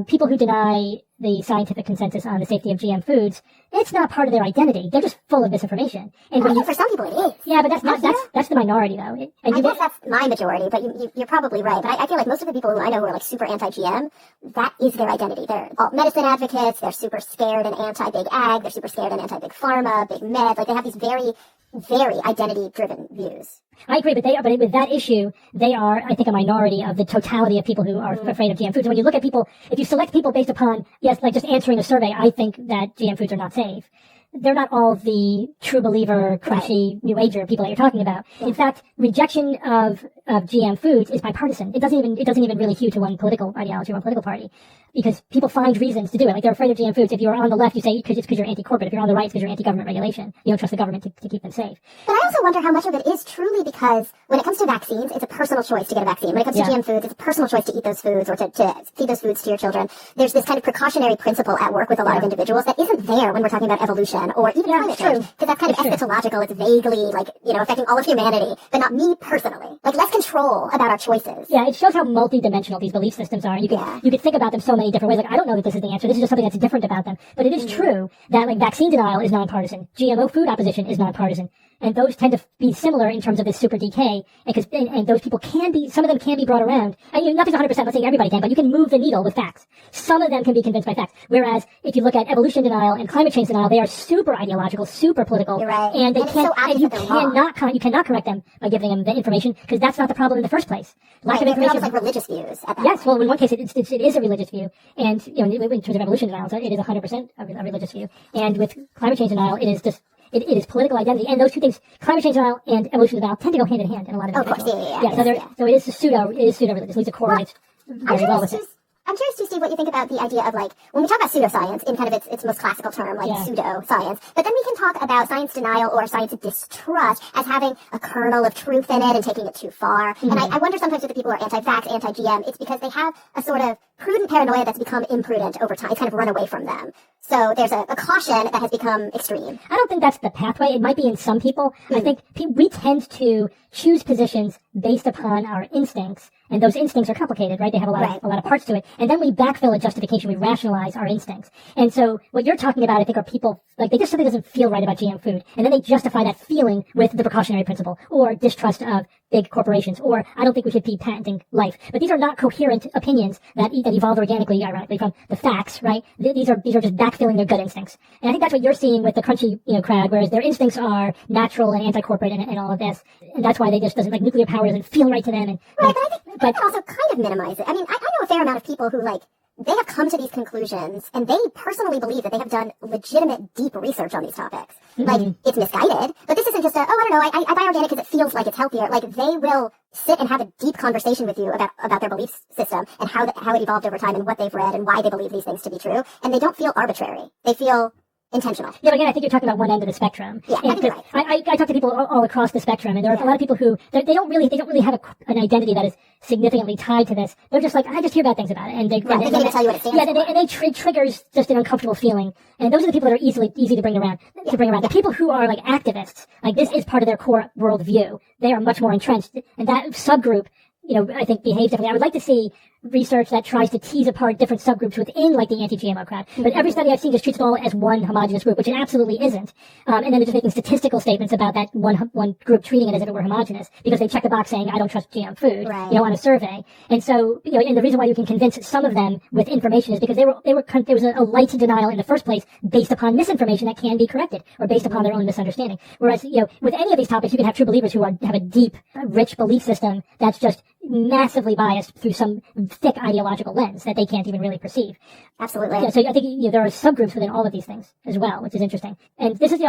Speaker 2: people who deny the scientific consensus on the safety of GM foods, it's not part of their identity. They're just full of misinformation. And
Speaker 1: I
Speaker 2: when
Speaker 1: think for some people it is.
Speaker 2: yeah, but that's the minority though. And
Speaker 1: I guess that's my majority, but you're probably right. But I feel like most of the people who I know who are like super anti-GM, that is their identity. They're all medicine advocates. They're super scared and anti-big ag. They're super scared and anti-big pharma, big med. Like they have these very, very identity-driven views.
Speaker 2: I agree, but with that issue, they are, I think, a minority of the totality of people who are afraid of GM foods. And when you look at people, if you select people based upon, like just answering a survey, I think that GM foods are not safe. They're not all the true believer, crushy, new ager people that you're talking about. In fact, rejection of GM foods is bipartisan. It doesn't even really hew to one political ideology or one political party, because people find reasons to do it. Like they're afraid of GM foods. If you're on the left, you say it's because you're anti-corporate. If you're on the right, it's because you're anti-government regulation. You don't trust the government to keep them safe.
Speaker 1: But I also wonder how much of it is truly because when it comes to vaccines, it's a personal choice to get a vaccine. When it comes to GM foods, it's a personal choice to eat those foods or to feed those foods to your children. There's this kind of precautionary principle at work with a lot of individuals that isn't there when we're talking about evolution or even climate change. Because that's kind of eschatological. It's vaguely affecting all of humanity, but not me personally. Like less control about our choices.
Speaker 2: Yeah, it shows how multidimensional these belief systems are. You could think about them so many different ways. Like I don't know that this is the answer. This is just something that's different about them. But it is true that vaccine denial is nonpartisan. GMO food opposition is nonpartisan. and those tend to be similar in terms of this super decay, and those people can be, some of them can be brought around, and nothing's 100%, let's say everybody can, but you can move the needle with facts. Some of them can be convinced by facts, whereas if you look at evolution denial and climate change denial, they are super ideological, super political,
Speaker 1: You're right.
Speaker 2: and they
Speaker 1: And it's so obvious
Speaker 2: you
Speaker 1: that they're wrong.
Speaker 2: you cannot correct them by giving them the information, because that's not the problem in the first place. Lack of
Speaker 1: They're
Speaker 2: information.
Speaker 1: almost like religious views at that
Speaker 2: Yes,
Speaker 1: point.
Speaker 2: well, in one case, it is a religious view, and in terms of evolution denial, it is 100% a religious view. And with climate change denial, it is just it is political identity, and those two things, climate change denial and evolution denial, tend to go hand in hand in a lot of
Speaker 1: Of course,
Speaker 2: individuals.
Speaker 1: yeah.
Speaker 2: So it is pseudo-religious. Lisa correlates very well with it.
Speaker 1: I'm curious to see what you think about the idea of, like, when we talk about pseudoscience in kind of its most classical term, like pseudoscience, but then we can talk about science denial or science distrust as having a kernel of truth in it and taking it too far. And I wonder sometimes with the people who are anti-vax, anti-GM, it's because they have a sort of prudent paranoia that's become imprudent over time. It's kind of run away from them. So there's a caution that has become extreme.
Speaker 2: I don't think that's the pathway. It might be in some people. I think we tend to choose positions based upon our instincts, and those instincts are complicated, right? They have a lot of parts to it, and then we backfill a justification. We rationalize our instincts. And so what you're talking about, I think, are people like something doesn't feel right about GM food, and then they justify that feeling with the precautionary principle or distrust of big corporations, or I don't think we should be patenting life. But these are not coherent opinions that evolved organically, ironically, from the facts, right? These are just backfilling their gut instincts. And I think that's what you're seeing with the crunchy, crowd, whereas their instincts are natural and anti-corporate and all of this. And that's why they just doesn't, like, nuclear power doesn't feel right to them. And,
Speaker 1: Right, but I think we can also kind of minimize it. I mean, I know a fair amount of people who, like, they have come to these conclusions and they personally believe that they have done legitimate, deep research on these topics. Like, it's misguided, but this isn't just I don't know, I buy organic because it feels like it's healthier. Like, they will sit and have a deep conversation with you about their belief system and how it evolved over time and what they've read and why they believe these things to be true. And they don't feel arbitrary. They feel intentional.
Speaker 2: Yeah, but again, I think you're talking about one end of the spectrum.
Speaker 1: Yeah, I think you're right.
Speaker 2: I talk to people all across the spectrum, and there are a lot of people who they don't really have an identity that is significantly tied to this. They're just like, I just hear bad things about it, and they
Speaker 1: can't even tell you what it stands for.
Speaker 2: and it triggers just an uncomfortable feeling. And those are the people that are easy to bring around. The people who are like activists, like this is part of their core worldview. They are much more entrenched, and that subgroup, I think behaves differently. I would like to see research that tries to tease apart different subgroups within, like, the anti-GMO crowd. But every study I've seen just treats it all as one homogenous group, which it absolutely isn't. And then they're just making statistical statements about that one group, treating it as if it were homogenous, because they check the box saying, I don't trust GM food, on a survey. And so, and the reason why you can convince some of them with information is because there was a light to denial in the first place based upon misinformation that can be corrected, or based upon their own misunderstanding. Whereas, with any of these topics, you can have true believers who have a deep, rich belief system that's just massively biased through some thick ideological lens that they can't even really perceive.
Speaker 1: Absolutely.
Speaker 2: Yeah, so I think there are subgroups within all of these things as well, which is interesting. And this is,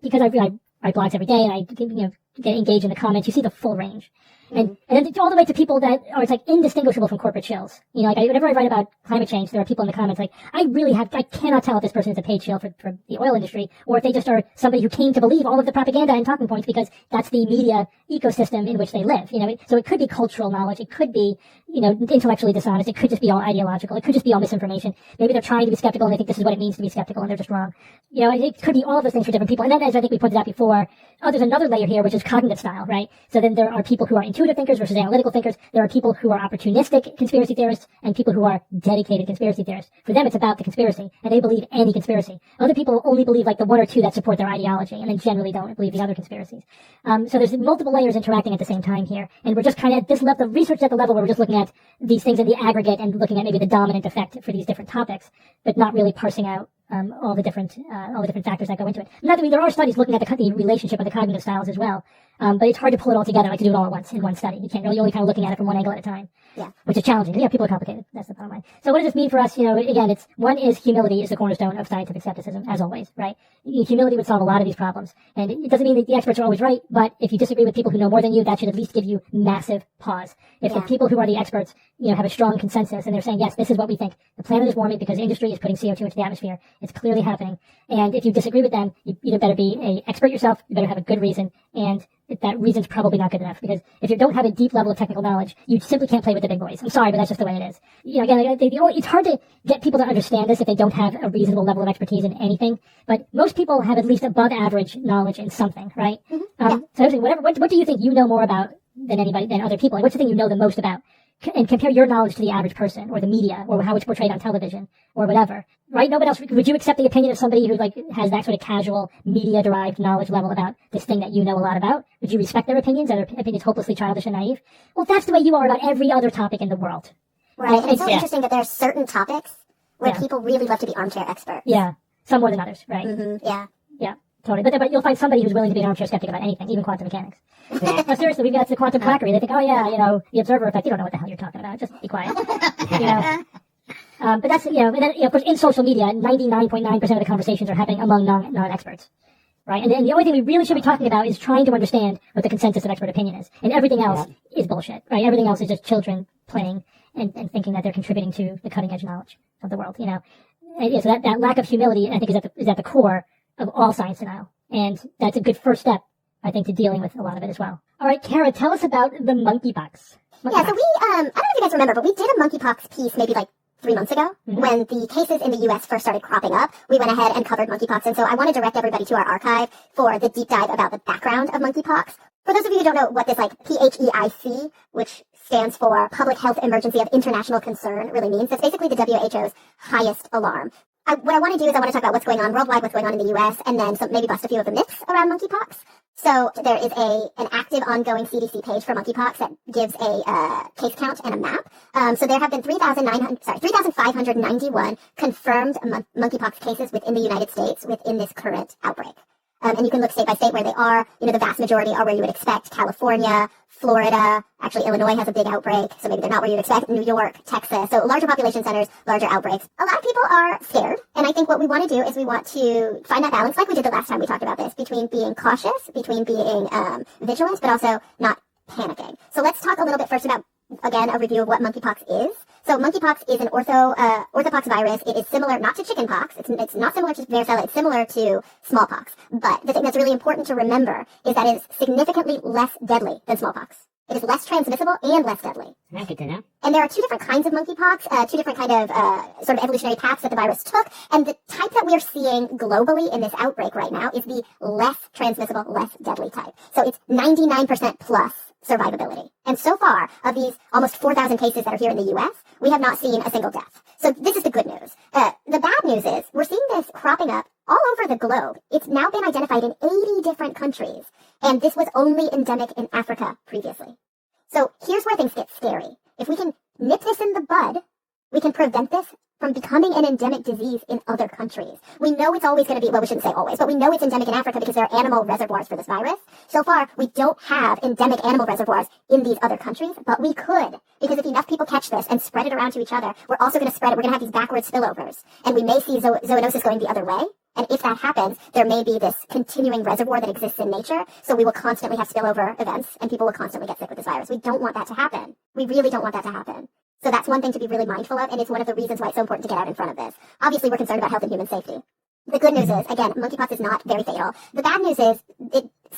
Speaker 2: because I write blogs every day and I get engaged in the comments, you see the full range. And then all the way to people that are, it's like indistinguishable from corporate shills. Whenever I write about climate change, there are people in the comments like, I cannot tell if this person is a paid shill for the oil industry, or if they just are somebody who came to believe all of the propaganda and talking points because that's the media ecosystem in which they live. So it could be cultural knowledge, it could be, intellectually dishonest, it could just be all ideological, it could just be all misinformation. Maybe they're trying to be skeptical and they think this is what it means to be skeptical and they're just wrong. It could be all of those things for different people. And then, as I think we pointed out before, there's another layer here, which is cognitive style, right? So then there are people who are intuitive thinkers versus analytical thinkers. There are people who are opportunistic conspiracy theorists and people who are dedicated conspiracy theorists. For them, it's about the conspiracy, and they believe any conspiracy. Other people only believe like the one or two that support their ideology, and then generally don't believe the other conspiracies. So there's multiple layers interacting at the same time here, and we're just kind of at this level, the research at the level where we're just looking at these things in the aggregate and looking at maybe the dominant effect for these different topics, but not really parsing out all the different factors that go into it. Not that there are studies looking at the relationship of the cognitive styles as well, but it's hard to pull it all together, like to do it all at once in one study. You can't really, you're only kind of looking at it from one angle at a time.
Speaker 1: Yeah.
Speaker 2: Which is challenging. Yeah, people are complicated. That's the bottom line. So what does this mean for us? Again, one is humility is the cornerstone of scientific skepticism, as always, right? Humility would solve a lot of these problems. And it doesn't mean that the experts are always right, but if you disagree with people who know more than you, that should at least give you massive pause. If the people who are the experts, have a strong consensus and they're saying, yes, this is what we think. The planet is warming because industry is putting CO2 into the atmosphere. It's clearly happening. And if you disagree with them, you either better be an expert yourself, you better have a good reason, and that reason's probably not good enough, because if you don't have a deep level of technical knowledge, you simply can't play with the big boys. I'm sorry, but that's just the way it is. Again, it's hard to get people to understand this if they don't have a reasonable level of expertise in anything, but most people have at least above average knowledge in something, right? So what do you think you know more about than other people? Like, what's the thing you know the most about and compare your knowledge to the average person or the media or how it's portrayed on television or whatever, right? Nobody else, would you accept the opinion of somebody who like has that sort of casual media derived knowledge level about this thing that you know a lot about? Would you respect their opinions? Are their opinions hopelessly childish and naive? Well, that's the way you are about every other topic in the world.
Speaker 1: Right. And it's so
Speaker 4: Yeah.
Speaker 1: interesting that there are certain topics where
Speaker 2: Yeah.
Speaker 1: people really love to be armchair experts.
Speaker 2: Yeah. Some more than others, right?
Speaker 1: Yeah.
Speaker 2: Yeah. Totally. But you'll find somebody who's willing to be an armchair skeptic about anything, even quantum mechanics. No, seriously, we've got the quantum quackery. They think, oh yeah, the observer effect. You don't know what the hell you're talking about. Just be quiet. But that's, and then, of course, in social media, 99.9% of the conversations are happening among non-experts. Right? And the only thing we really should be talking about is trying to understand what the consensus of expert opinion is. And everything else is bullshit. Right? Everything else is just children playing and thinking that they're contributing to the cutting edge knowledge of the world, And, so that lack of humility, I think, is at the core of all science denial. And that's a good first step, I think, to dealing with a lot of it as well. All right, Kara, tell us about the monkeypox.
Speaker 1: Yeah, so we, I don't know if you guys remember, but we did a monkeypox piece maybe like 3 months ago when the cases in the U.S. first started cropping up. We went ahead and covered monkeypox, and so I want to direct everybody to our archive for the deep dive about the background of monkeypox. For those of you who don't know what this like PHEIC, which stands for Public Health Emergency of International Concern, really means, that's basically the WHO's highest alarm. What I want to do is I want to talk about what's going on worldwide, what's going on in the U.S., and then maybe bust a few of the myths around monkeypox. So there is an active ongoing CDC page for monkeypox that gives a case count and a map. So there have been 3,591 confirmed monkeypox cases within the United States within this current outbreak. And you can look state by state where they are. The vast majority are where you would expect. California, Florida, actually Illinois has a big outbreak, so maybe they're not where you'd expect. New York, Texas, so larger population centers, larger outbreaks. A lot of people are scared, and I think what we want to do is we want to find that balance, like we did the last time we talked about this, between being cautious, between being vigilant, but also not panicking. So let's talk a little bit first about, again, a review of what monkeypox is. So monkeypox is an orthopox virus. It is similar, not to chickenpox. It's not similar to varicella. It's similar to smallpox. But the thing that's really important to remember is that it is significantly less deadly than smallpox. It is less transmissible and less deadly.
Speaker 4: That's good to know.
Speaker 1: And there are 2 different kinds of monkeypox, 2 different kind of sort of evolutionary paths that the virus took. And the type that we are seeing globally in this outbreak right now is the less transmissible, less deadly type. So it's 99% plus survivability. And so far, of these almost 4,000 cases that are here in the U.S., we have not seen a single death. So this is the good news. The bad news is we're seeing this cropping up all over the globe. It's now been identified in 80 different countries. And this was only endemic in Africa previously. So here's where things get scary. If we can nip this in the bud, we can prevent this from becoming an endemic disease in other countries. We know it's always going to be, well, we shouldn't say always, but we know it's endemic in Africa because there are animal reservoirs for this virus. So far, we don't have endemic animal reservoirs in these other countries, but we could. Because if enough people catch this and spread it around to each other, we're also going to spread it. We're going to have these backward spillovers. And we may see zoonosis going the other way. And if that happens, there may be this continuing reservoir that exists in nature. So we will constantly have spillover events and people will constantly get sick with this virus. We don't want that to happen. We really don't want that to happen. So that's one thing to be really mindful of, and it's one of the reasons why it's so important to get out in front of this. Obviously, we're concerned about health and human safety. The good news is, again, monkeypox is not very fatal. The bad news is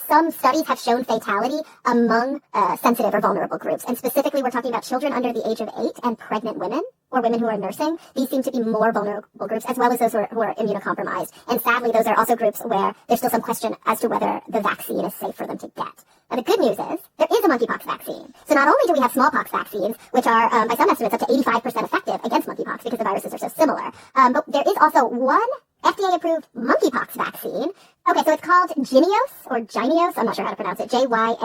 Speaker 1: some studies have shown fatality among sensitive or vulnerable groups. And specifically, we're talking about children under the age of 8 and pregnant women or women who are nursing. These seem to be more vulnerable groups, as well as those who are immunocompromised. And sadly, those are also groups where there's still some question as to whether the vaccine is safe for them to get. Now, the good news is there is a monkeypox vaccine. So not only do we have smallpox vaccines, which are, by some estimates, up to 85% effective against monkeypox because the viruses are so similar, but there is also one FDA-approved monkeypox vaccine. Okay, so it's called Jynneos. I'm not sure how to pronounce it. Jynneos.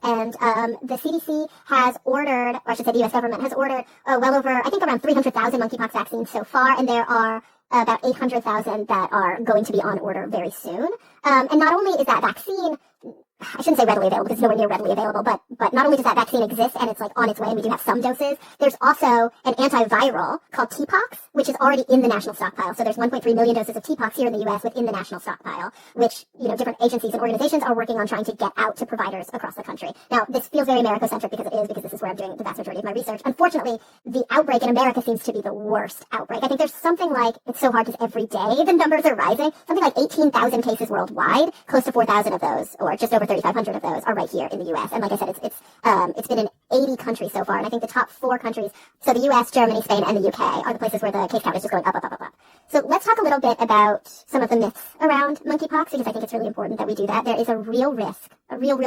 Speaker 1: And the CDC has ordered, or I should say the U.S. government has ordered well over, I think around 300,000 monkeypox vaccines so far, and there are about 800,000 that are going to be on order very soon. And not only is that vaccine, I shouldn't say readily available because it's nowhere near readily available, but not only does that vaccine exist and it's like on its way and we do have some doses, there's also an antiviral called TPOXX, which is already in the national stockpile. So there's 1.3 million doses of TPOXX here in the U.S. within the national stockpile, which, different agencies and organizations are working on trying to get out to providers across the country. Now, this feels very America-centric because it is, because this is where I'm doing the vast majority of my research. Unfortunately, the outbreak in America seems to be the worst outbreak. I think there's something like, it's so hard because every day the numbers are rising, something like 18,000 cases worldwide, close to 4,000 of those, or just over 3,500 of those are right here in the U.S. And like I said, it's been in 80 countries so far. And I think the top 4 countries, so the U.S., Germany, Spain, and the U.K. are the places where the case count is just going up. So let's talk a little bit about some of the myths around monkeypox, because I think it's really important that we do that. There is a real risk, a real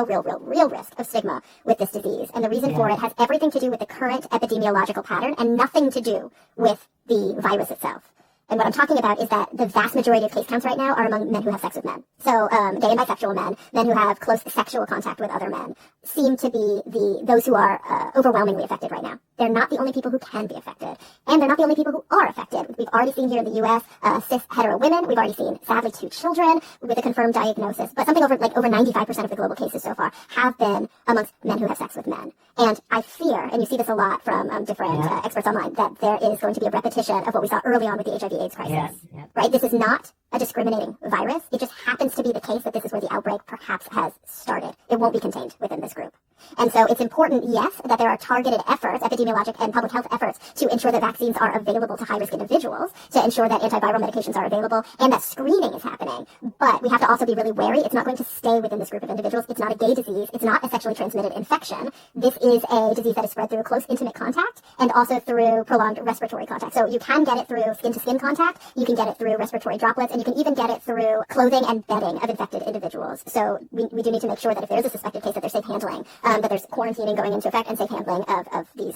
Speaker 1: risk of stigma with this disease. And the reason for it has everything to do with the current epidemiological pattern and nothing to do with the virus itself. And what I'm talking about is that the vast majority of case counts right now are among men who have sex with men. So gay and bisexual men who have close sexual contact with other men, seem to be those who are overwhelmingly affected right now. They're not the only people who can be affected, and they're not the only people who are affected. We've already seen here in the U.S. Cis hetero women. We've already seen, sadly, 2 children with a confirmed diagnosis. But something over 95% of the global cases so far have been amongst men who have sex with men. And I fear, and you see this a lot from different experts online, that there is going to be a repetition of what we saw early on with the HIV/AIDS crisis. Right? This is not a discriminating virus. It just happens to be the case that this is where the outbreak perhaps has started. It won't be contained within this group. And so it's important, yes, that there are targeted efforts, epidemiologic and public health efforts, to ensure that vaccines are available to high-risk individuals, to ensure that antiviral medications are available, and that screening is happening. But we have to also be really wary. It's not going to stay within this group of individuals. It's not a gay disease. It's not a sexually transmitted infection. This is a disease that is spread through close, intimate contact and also through prolonged respiratory contact. So you can get it through skin-to-skin contact. You can get it through respiratory droplets, and you can even get it through clothing and bedding of infected individuals. So we do need to make sure that if there is a suspected case, that there's safe handling, that there's quarantining going into effect and safe handling of these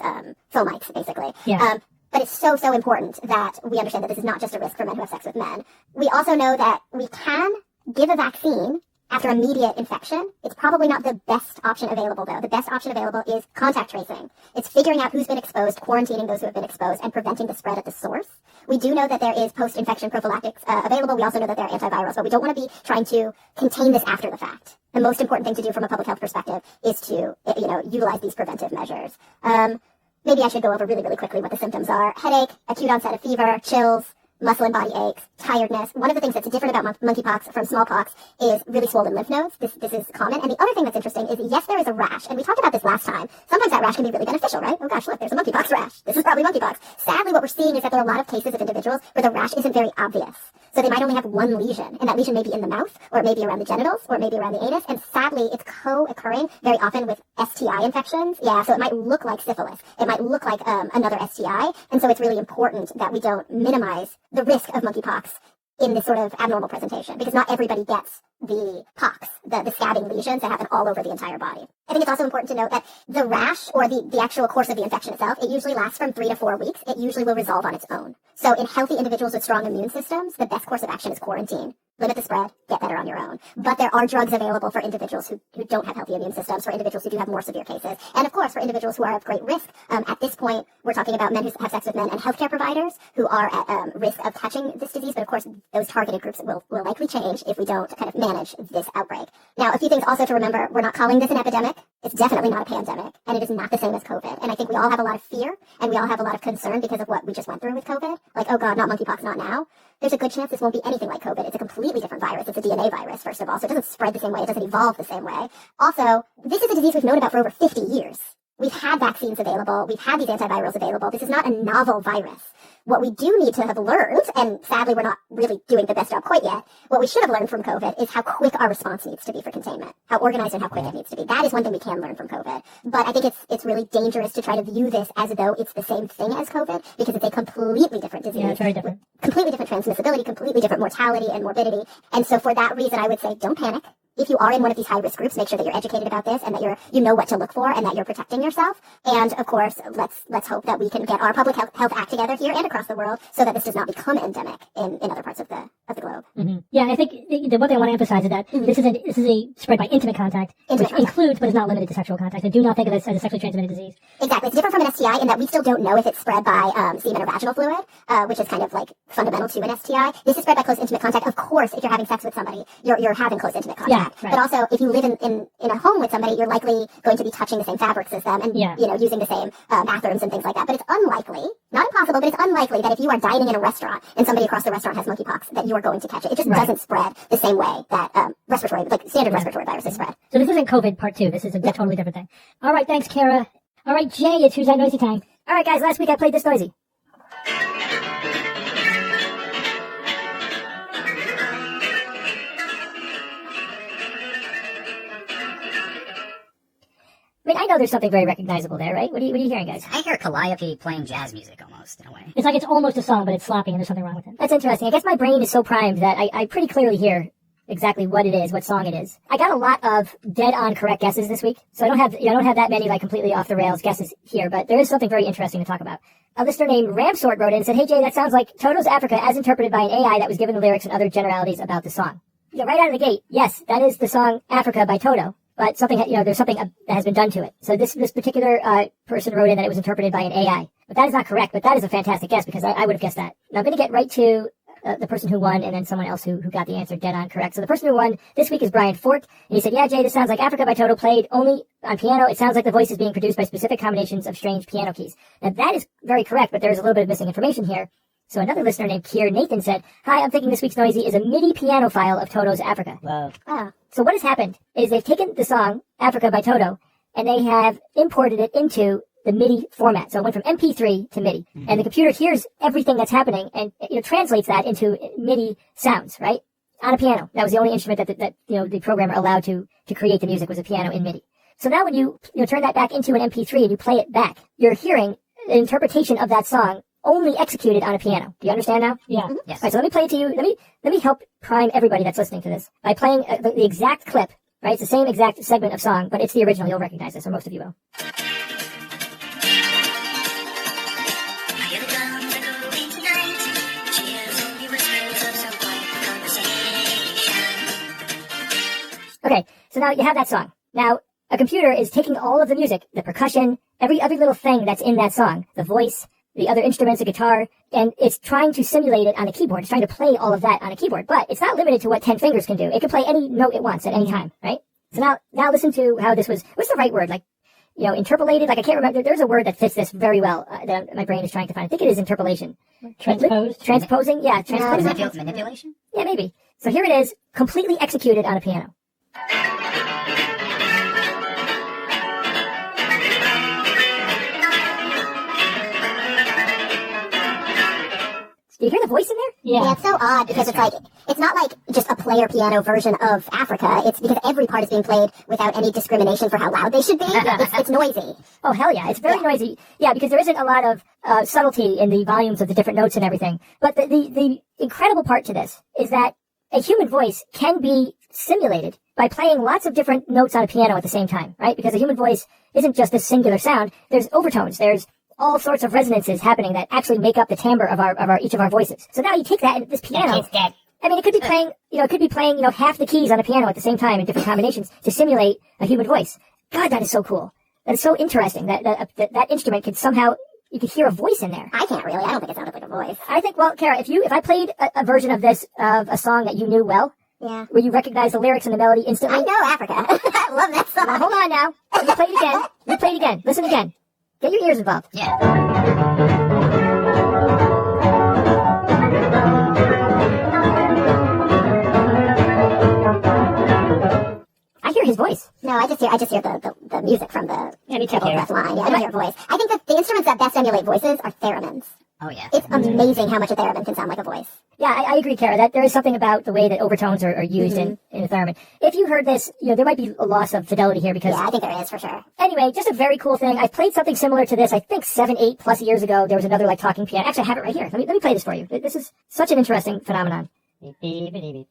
Speaker 1: fomites, basically.
Speaker 2: Yeah.
Speaker 1: But it's so important that we understand that this is not just a risk for men who have sex with men. We also know that we can give a vaccine after immediate infection. It's probably not the best option available, though. The best option available is contact tracing. It's figuring out who's been exposed, quarantining those who have been exposed, and preventing the spread at the source. We do know that there is post-infection prophylactics available. We also know that there are antivirals, but we don't want to be trying to contain this after the fact. The most important thing to do from a public health perspective is to, utilize these preventive measures. Maybe I should go over really quickly what the symptoms are. Headache, acute onset of fever, chills, muscle and body aches, tiredness. One of the things that's different about monkeypox from smallpox is really swollen lymph nodes. This is common. And the other thing that's interesting is, yes, there is a rash. And we talked about this last time. Sometimes that rash can be really beneficial, right? Oh gosh, look, there's a monkeypox rash. This is probably monkeypox. Sadly, what we're seeing is that there are a lot of cases of individuals where the rash isn't very obvious. So they might only have one lesion, and that lesion may be in the mouth, or it may be around the genitals, or it may be around the anus, and sadly, it's co-occurring very often with STI infections. Yeah, so it might look like syphilis. It might look like another STI, and so it's really important that we don't minimize the risk of monkeypox in this sort of abnormal presentation, because not everybody gets the pox, the scabbing lesions that happen all over the entire body. I think it's also important to note that the rash, or the actual course of the infection itself, it usually lasts from 3 to 4 weeks. It usually will resolve on its own. So in healthy individuals with strong immune systems, the best course of action is quarantine. Limit the spread, get better on your own. But there are drugs available for individuals who don't have healthy immune systems, for individuals who do have more severe cases, and of course for individuals who are of great risk. At this point, we're talking about men who have sex with men and healthcare providers who are at risk of catching this disease, but of course those targeted groups will likely change if we don't kind of manage this outbreak. Now, a few things also to remember: we're not calling this an epidemic. It's definitely not a pandemic, and it is not the same as COVID. And I think we all have a lot of fear, and we all have a lot of concern because of what we just went through with COVID. Like, oh God, not monkeypox, not now. There's a good chance this won't be anything like COVID. It's a completely different virus. It's a DNA virus, first of all, so it doesn't spread the same way. It doesn't evolve the same way. Also, this is a disease we've known about for over 50 years. We've had vaccines available. We've had these antivirals available. This is not a novel virus. What we do need to have learned, and sadly we're not really doing the best job quite yet, what we should have learned from COVID is how quick our response needs to be for containment, how organized and how quick it needs to be. That is one thing we can learn from COVID. But I think it's really dangerous to try to view this as though it's the same thing as COVID, because it's a completely different disease.
Speaker 2: Yeah, it's very different.
Speaker 1: Completely different transmissibility, completely different mortality and morbidity. And so for that reason, I would say don't panic. If you are in one of these high-risk groups, make sure that you're educated about this and that you know what to look for and that you're protecting yourself. And of course, let's hope that we can get our public health act together here and across the world so that this does not become endemic in other parts of the globe.
Speaker 2: Mm-hmm. Yeah, I think the one thing I want to emphasize is that this is a spread by intimate contact, which includes but is not limited to sexual contact. I do not think of this as a sexually transmitted disease.
Speaker 1: Exactly. It's different from an STI in that we still don't know if it's spread by semen or vaginal fluid, which is kind of like fundamental to an STI. This is spread by close intimate contact. Of course, if you're having sex with somebody, you're having close intimate contact.
Speaker 2: Yeah, right.
Speaker 1: But also, if you live in a home with somebody, you're likely going to be touching the same fabrics as them and using the same bathrooms and things like that. But it's unlikely, not impossible, but it's unlikely that if you are dining in a restaurant and somebody across the restaurant has monkeypox, that you are going to catch it. It just doesn't spread the same way that standard respiratory viruses spread.
Speaker 2: So this isn't COVID part 2. This is a totally different thing. All right, thanks, Kara. All right, Jay, it's Who's That Noisy time.
Speaker 5: All right, guys, last week I played this noisy. I mean, I know there's something very recognizable there, right? What are you hearing, guys?
Speaker 3: I hear Calliope playing jazz music almost, in a way.
Speaker 2: It's like it's almost a song, but it's sloppy and there's something wrong with it.
Speaker 5: That's interesting. I guess my brain is so primed that I pretty clearly hear exactly what it is, what song it is. I got a lot of dead-on correct guesses this week, so I don't have that many like completely off the rails guesses here, but there is something very interesting to talk about. A listener named Ramsort wrote in and said, "Hey Jay, that sounds like Toto's Africa as interpreted by an AI that was given the lyrics and other generalities about the song." Right out of the gate, yes, that is the song Africa by Toto, but something, there's something that has been done to it. So this particular person wrote in that it was interpreted by an AI, but that is not correct. But that is a fantastic guess because I would have guessed that. Now I'm going to get right to the person who won and then someone else who got the answer dead on correct. So the person who won this week is Brian Fort, and he said, "Yeah, Jay, this sounds like Africa by Toto played only on piano. It sounds like the voice is being produced by specific combinations of strange piano keys." Now that is very correct, but there's a little bit of missing information here. So another listener named Kier Nathan said, "Hi, I'm thinking this week's Noisy is a MIDI piano file of Toto's Africa."
Speaker 4: Whoa.
Speaker 5: Oh. So what has happened is they've taken the song Africa by Toto and they have imported it into the MIDI format. So it went from MP3 to MIDI. Mm-hmm. And the computer hears everything that's happening and translates that into MIDI sounds, right? On a piano. That was the only instrument that the programmer allowed to create the music was a piano in MIDI. So now when you turn that back into an MP3 and you play it back, you're hearing an interpretation of that song only executed on a piano. Do you understand now?
Speaker 2: Yeah.
Speaker 5: Mm-hmm.
Speaker 3: Yes.
Speaker 5: All right, so let me play it to you. Let me help prime everybody that's listening to this by playing the exact clip, right? It's the same exact segment of song, but it's the original. You'll recognize this, or most of you will. Okay, so now you have that song. Now, a computer is taking all of the music, the percussion, every little thing that's in that song, the voice, the other instruments, the guitar, and it's trying to simulate it on a keyboard. It's trying to play all of that on a keyboard, but it's not limited to what 10 fingers can do. It can play any note it wants at any time, right? So now listen to how this was, what's the right word? Like, interpolated? Like, I can't remember. There's a word that fits this very well that my brain is trying to find. I think it is interpolation.
Speaker 2: Transposed?
Speaker 5: Transposing? Yeah, transposing.
Speaker 3: Manipulation?
Speaker 5: Yeah, maybe. So here it is, completely executed on a piano. Do you hear the voice in there?
Speaker 1: Yeah, it's so odd because it's not like just a player piano version of Africa. It's because every part is being played without any discrimination for how loud they should be. It's noisy.
Speaker 5: Oh, hell yeah. It's very noisy. Yeah, because there isn't a lot of subtlety in the volumes of the different notes and everything. But the incredible part to this is that a human voice can be simulated by playing lots of different notes on a piano at the same time, right? Because a human voice isn't just this singular sound. There's overtones. There's all sorts of resonances happening that actually make up the timbre of each of our voices. So now you take that and this piano. I mean, it could be playing, half the keys on a piano at the same time in different combinations to simulate a human voice. God, that is so cool. That is so interesting that instrument could somehow, you could hear a voice in there.
Speaker 1: I can't really. I don't think it sounded like a voice.
Speaker 5: I think, well, Kara, if I played a version of this, of a song that you knew well,
Speaker 1: yeah,
Speaker 5: where you recognize the lyrics and the melody instantly.
Speaker 1: I know Africa. I love that song.
Speaker 5: Now, hold on now. Replay it again. Listen again. Get your ears involved.
Speaker 3: Yeah.
Speaker 5: I hear his voice.
Speaker 1: No, I just hear the music from the
Speaker 4: Yeah, me too,
Speaker 1: treble
Speaker 4: Kara.
Speaker 1: clef line. Yeah, I don't hear a voice. I think that the instruments that best emulate voices are theremins.
Speaker 3: Oh, yeah.
Speaker 1: It's amazing how much a theremin can sound like a voice.
Speaker 5: Yeah, I agree, Kara, that there is something about the way that overtones are used in a theremin. If you heard this, there might be a loss of fidelity here because...
Speaker 1: Yeah, I think there is for sure.
Speaker 5: Anyway, just a very cool thing. I played something similar to this, I think 7-8 plus years ago. There was another talking piano. Actually, I have it right here. Let me play this for you. This is such an interesting phenomenon.
Speaker 4: Beep, beep, beep, beep.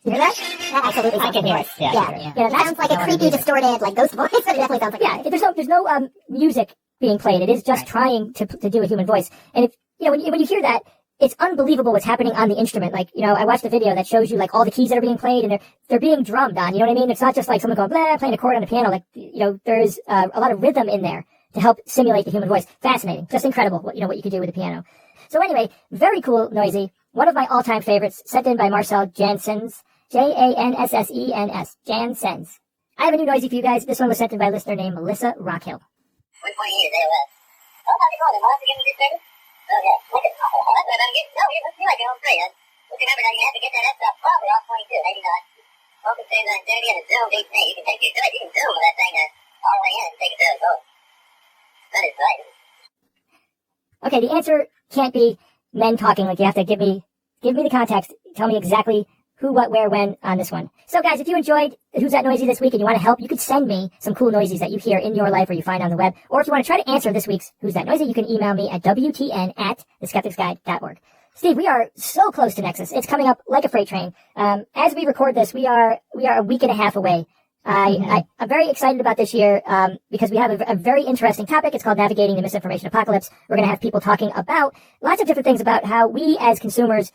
Speaker 5: You hear that?
Speaker 1: That absolutely sounds
Speaker 4: I can
Speaker 1: like a
Speaker 4: hear
Speaker 1: voice.
Speaker 4: it. Yeah, I can hear it.
Speaker 5: Yeah,
Speaker 1: It sounds like a creepy, distorted, ghost voice, but it definitely sounds like a
Speaker 5: Yeah,
Speaker 1: voice.
Speaker 5: there's no music being played. It is just trying to do a human voice. And if when you hear that, it's unbelievable what's happening on the instrument. I watched a video that shows you all the keys that are being played and they're being drummed on. You know what I mean? It's not just like someone going blah playing a chord on a piano. There is a lot of rhythm in there to help simulate the human voice. Fascinating, just incredible. What you could do with a piano. So anyway, very cool, Noisy. One of my all-time favorites, sent in by Marcel Jansens. Jansens. Jansens. I have a new Noisy for you guys. This one was sent in by a listener named Melissa Rockhill.
Speaker 6: 128 is AOS. Oh, how's it going? Want to get me this thing? Oh, yeah. Look at that's what I'm going to get. No, it looks like it on free. But remember now, you have to get that S stuff probably off 22, maybe not. Well, at the same time, Infinity and a Zoom deep thing. You can take your good. You can zoom with that thing all the way in and take it to the boat. That is right.
Speaker 5: Okay, the answer can't be men talking. Like, you have to give me the context. Tell me exactly who, what, where, when on this one. So guys, if you enjoyed Who's That Noisy this week and you want to help, you could send me some cool noises that you hear in your life or you find on the web. Or if you want to try to answer this week's Who's That Noisy, you can email me at wtn@theskepticsguide.org. Steve, we are so close to Nexus. It's coming up like a freight train. As we record this, we are a week and a half away. I'm very excited about this year because we have a very interesting topic. It's called Navigating the Misinformation Apocalypse. We're going to have people talking about lots of different things about how we as consumers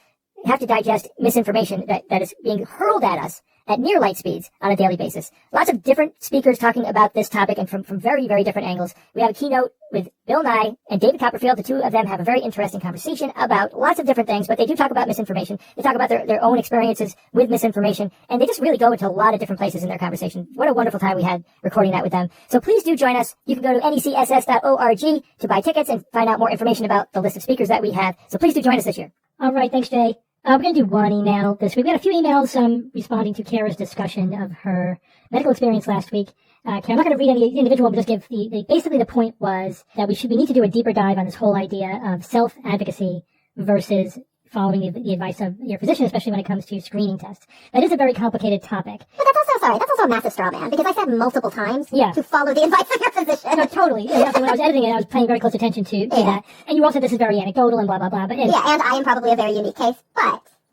Speaker 5: have to digest misinformation that is being hurled at us at near light speeds on a daily basis. Lots of different speakers talking about this topic and from very, very different angles. We have a keynote with Bill Nye and David Copperfield. The two of them have a very interesting conversation about lots of different things, but they do talk about misinformation. They talk about their own experiences with misinformation, and they just really go into a lot of different places in their conversation. What a wonderful time we had recording that with them. So please do join us. You can go to necss.org to buy tickets and find out more information about the list of speakers that we have. So please do join us this year.
Speaker 2: All right, thanks, Jay. We're going to do one email this week. We had a few emails responding to Kara's discussion of her medical experience last week. Kara, I'm not going to read any individual, but just give basically the point was that we need to do a deeper dive on this whole idea of self-advocacy versus following the advice of your physician, especially when it comes to screening tests. That is a very complicated topic.
Speaker 1: But that's also a massive straw man, because I said multiple times to follow the advice of your physician.
Speaker 2: No, totally. Yeah, when I was editing it, I was paying very close attention to that. And you all said this is very anecdotal and blah, blah, blah. But
Speaker 1: and I am probably a very unique case,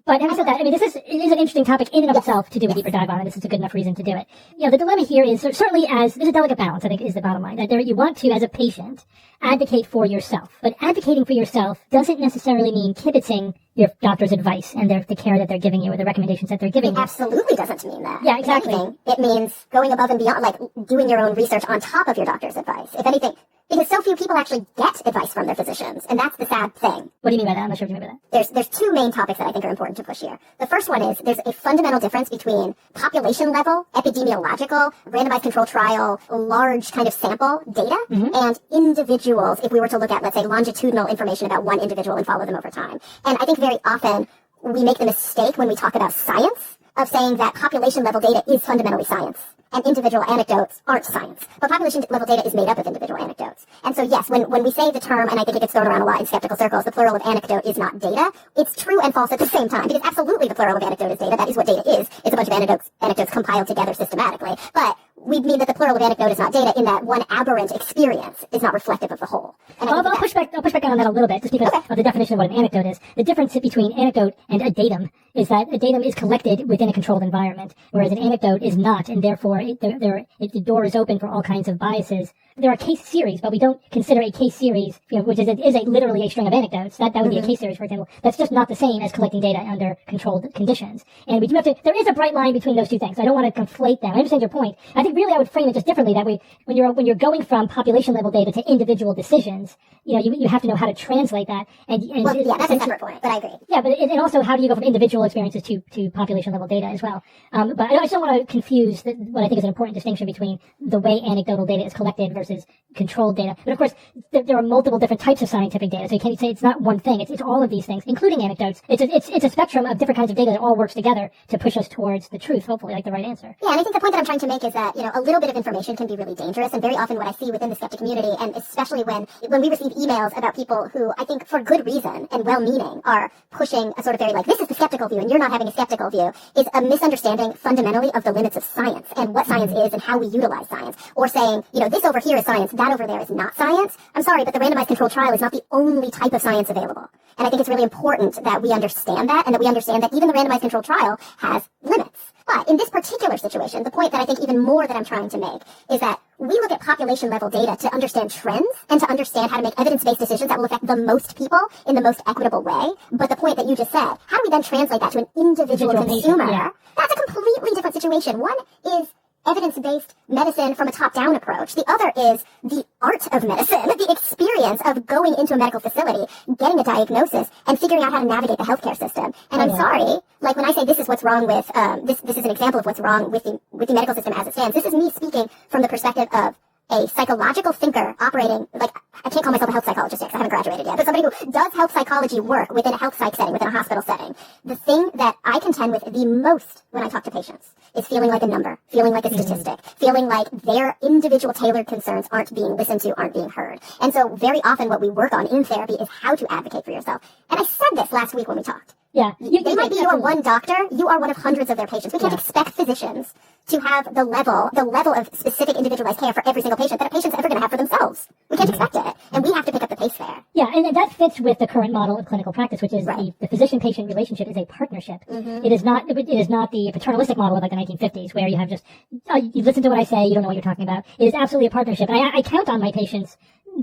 Speaker 2: But having said that, it is an interesting topic in and of itself to do a deeper dive on, and this is a good enough reason to do it. The dilemma here is certainly there's a delicate balance, I think, is the bottom line. That you want to, as a patient, advocate for yourself. But advocating for yourself doesn't necessarily mean kibitzing your doctor's advice and the care that they're giving you or the recommendations that they're giving you.
Speaker 1: It absolutely doesn't mean that.
Speaker 2: Yeah, exactly.
Speaker 1: If anything, it means going above and beyond, like doing your own research on top of your doctor's advice. If anything, because so few people actually get advice from their physicians, and that's the sad thing.
Speaker 2: What do you mean by that? I'm not sure what you mean by that.
Speaker 1: There's two main topics that I think are important to push here. The first one is there's a fundamental difference between population level, epidemiological, randomized control trial, large kind of sample data, and individuals, if we were to look at, let's say, longitudinal information about one individual and follow them over time. And I think very often we make the mistake when we talk about science of saying that population level data is fundamentally science and individual anecdotes aren't science. But population level data is made up of individual anecdotes. And so yes, when we say the term, and I think it gets thrown around a lot in skeptical circles, the plural of anecdote is not data, it's true and false at the same time, because absolutely the plural of anecdote is data. That is what data is. It's a bunch of anecdotes compiled together systematically. But we mean that the plural of anecdote is not data in that one aberrant experience is not reflective of the whole. And
Speaker 2: I'll push back on that a little bit, just because of the definition of what an anecdote is. The difference between anecdote and a datum is that a datum is collected within a controlled environment, whereas an anecdote is not, and therefore the door is open for all kinds of biases. There are case series, but we don't consider a case series, which is literally a string of anecdotes. That would be a case series, for example. That's just not the same as collecting data under controlled conditions. And we do have to, there is a bright line between those two things. I don't want to conflate them. I understand your point. I think really I would frame it just differently, that when you're going from population level data to individual decisions, you have to know how to translate that.
Speaker 1: That's a separate point, but I agree.
Speaker 2: Yeah, and also how do you go from individual experiences to population level data as well? But I just don't want to confuse what I think is an important distinction between the way anecdotal data is collected versus controlled data. But of course, there are multiple different types of scientific data, so you can't say it's not one thing. It's all of these things, including anecdotes. It's a spectrum of different kinds of data that all works together to push us towards the truth, hopefully, like the right answer.
Speaker 1: Yeah, and I think the point that I'm trying to make is that, a little bit of information can be really dangerous, and very often what I see within the skeptic community, and especially when we receive emails about people who, I think for good reason and well-meaning, are pushing a sort of very this is the skeptical view and you're not having a skeptical view, is a misunderstanding fundamentally of the limits of science and what science is and how we utilize science. Or saying, this over here is science, that over there is not science. I'm sorry, but the randomized controlled trial is not the only type of science available. And I think it's really important that we understand that, and that we understand that even the randomized controlled trial has limits. But in this particular situation, the point that I think even more that I'm trying to make is that we look at population level data to understand trends and to understand how to make evidence-based decisions that will affect the most people in the most equitable way. But the point that you just said, how do we then translate that to an individual consumer?
Speaker 2: Yeah.
Speaker 1: That's a completely different situation. One is evidence-based medicine from a top-down approach. The other is the art of medicine, the experience of going into a medical facility, getting a diagnosis, and figuring out how to navigate the healthcare system. And I'm sorry, when I say this is what's wrong with, this is an example of what's wrong with the medical system as it stands. This is me speaking from the perspective of a psychological thinker operating, I can't call myself a health psychologist yet because I haven't graduated yet, but somebody who does health psychology work within a health psych setting, within a hospital setting. The thing that I contend with the most when I talk to patients is feeling like a number, feeling like a statistic, feeling like their individual tailored concerns aren't being listened to, aren't being heard. And so very often what we work on in therapy is how to advocate for yourself. And I said this last week when we talked.
Speaker 2: Yeah.
Speaker 1: They might be your one doctor. You are one of hundreds of their patients. We can't expect physicians to have the level of specific individualized care for every single patient that a patient's ever going to have for themselves. We can't expect it. And we have to pick up the pace there.
Speaker 2: Yeah, and that fits with the current model of clinical practice, which is the physician-patient relationship is a partnership. It is not the paternalistic model of like the 1950s where you have just, you listen to what I say, you don't know what you're talking about. It is absolutely a partnership. And I count on my patients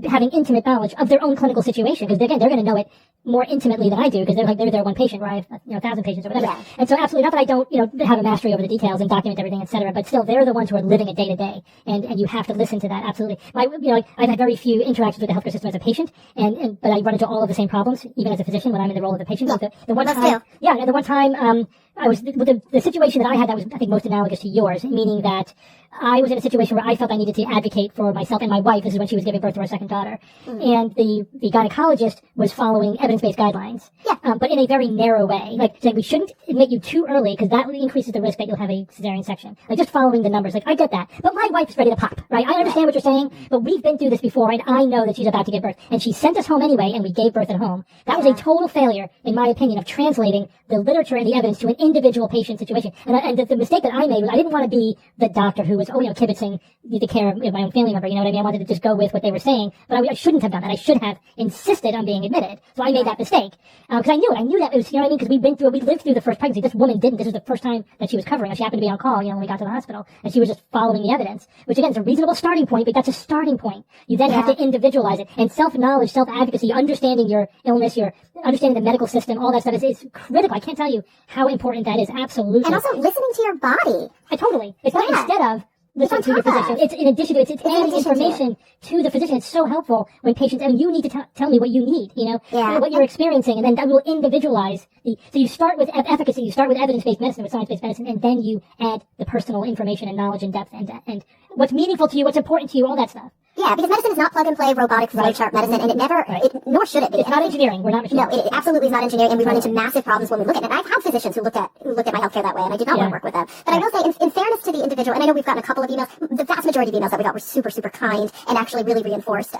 Speaker 2: having intimate knowledge of their own clinical situation, because again, they're going to know it more intimately than I do, because they're their one patient where I have 1,000 patients or whatever. Yeah. And so absolutely, not that I don't have a mastery over the details and document everything, etc. But still, they're the ones who are living it day to day, and you have to listen to that. Absolutely. I've had very few interactions with the healthcare system as a patient, but I run into all of the same problems even as a physician when I'm in the role of the patient.
Speaker 1: Yeah.
Speaker 2: The one time, I was the situation that I had that was, I think, most analogous to yours, meaning that I was in a situation where I felt I needed to advocate for myself and my wife. This is when she was giving birth to our second daughter. And the gynecologist was following evidence-based guidelines. Yeah. But in a very narrow way. Like saying we shouldn't admit you too early because that increases the risk that you'll have a cesarean section. Like just following the numbers. Like I get that. But my wife's ready to pop, right? I understand what you're saying, but we've been through this before and I know that she's about to give birth. And she sent us home anyway and we gave birth at home. That was a total failure, in my opinion, of translating the literature and the evidence to an individual patient situation. And the mistake that I made was I didn't want to be the doctor who was, kibitzing the care of my own family member. You know what I mean? I wanted to just go with what they were saying, but I shouldn't have done that. I should have insisted on being admitted. So I made that mistake. Because I knew that it was, you know what I mean? Because we lived through the first pregnancy. This woman didn't. This was the first time that she was covering. She happened to be on call, when we got to the hospital, and she was just following the evidence, which again is a reasonable starting point, but that's a starting point. You then have to individualize it, and self-knowledge, self-advocacy, understanding your illness, your understanding the medical system, all that stuff is critical. I can't tell you how important that is. Absolutely.
Speaker 1: And also listening to your body.
Speaker 2: Totally. It's not instead of listen to your physician. It's in addition to it's adding information to the physician. It's so helpful when patients, and you need to tell me what you need, what you're experiencing, and then that will individualize. So you start with efficacy, you start with evidence-based medicine, with science-based medicine, and then you add the personal information and knowledge and depth and what's meaningful to you, what's important to you, all that stuff.
Speaker 1: Yeah, because medicine is not plug-and-play robotic flowchart medicine, and it never, nor should it be.
Speaker 2: It's not engineering. We're not machine.
Speaker 1: No, it absolutely is not engineering, and we run into massive problems when we look at it. And I've had physicians who looked at my healthcare that way, and I did not want to work with them. But I will say, in fairness to the individual, and I know we've gotten a couple of emails, the vast majority of emails that we got were super, super kind, and actually really reinforced,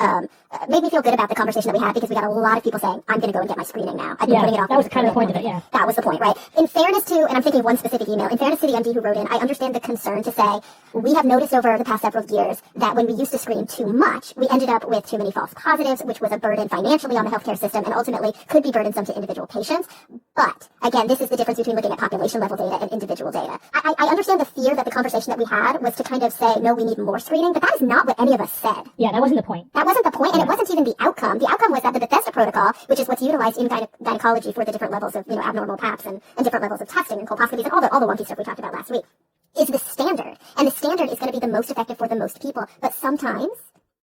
Speaker 1: made me feel good about the conversation that we had, because we got a lot of people saying, I'm going to go and get my screening now. I've been putting it off.
Speaker 2: That was kind of the point of it,
Speaker 1: That was the point, right? In fairness to, and I'm thinking of one specific email, in fairness to the MD who wrote in, I understand the concern to say, we have noticed over the past several years that when we used to screen too much, we ended up with too many false positives, which was a burden financially on the healthcare system and ultimately could be burdensome to individual patients. But again, this is the difference between looking at population level data and individual data. I understand the fear that the conversation that we had was to kind of say, no, we need more screening, but that is not what any of us said.
Speaker 2: Yeah, that wasn't the point.
Speaker 1: That wasn't the point, and it wasn't even the outcome. The outcome was that the Bethesda protocol, which is what's utilized in gynecology for the different levels of, abnormal paps and different levels of testing and colposcopies and all the wonky stuff we talked about last week, is the standard. And the standard is going to be the most effective for the most people. But sometimes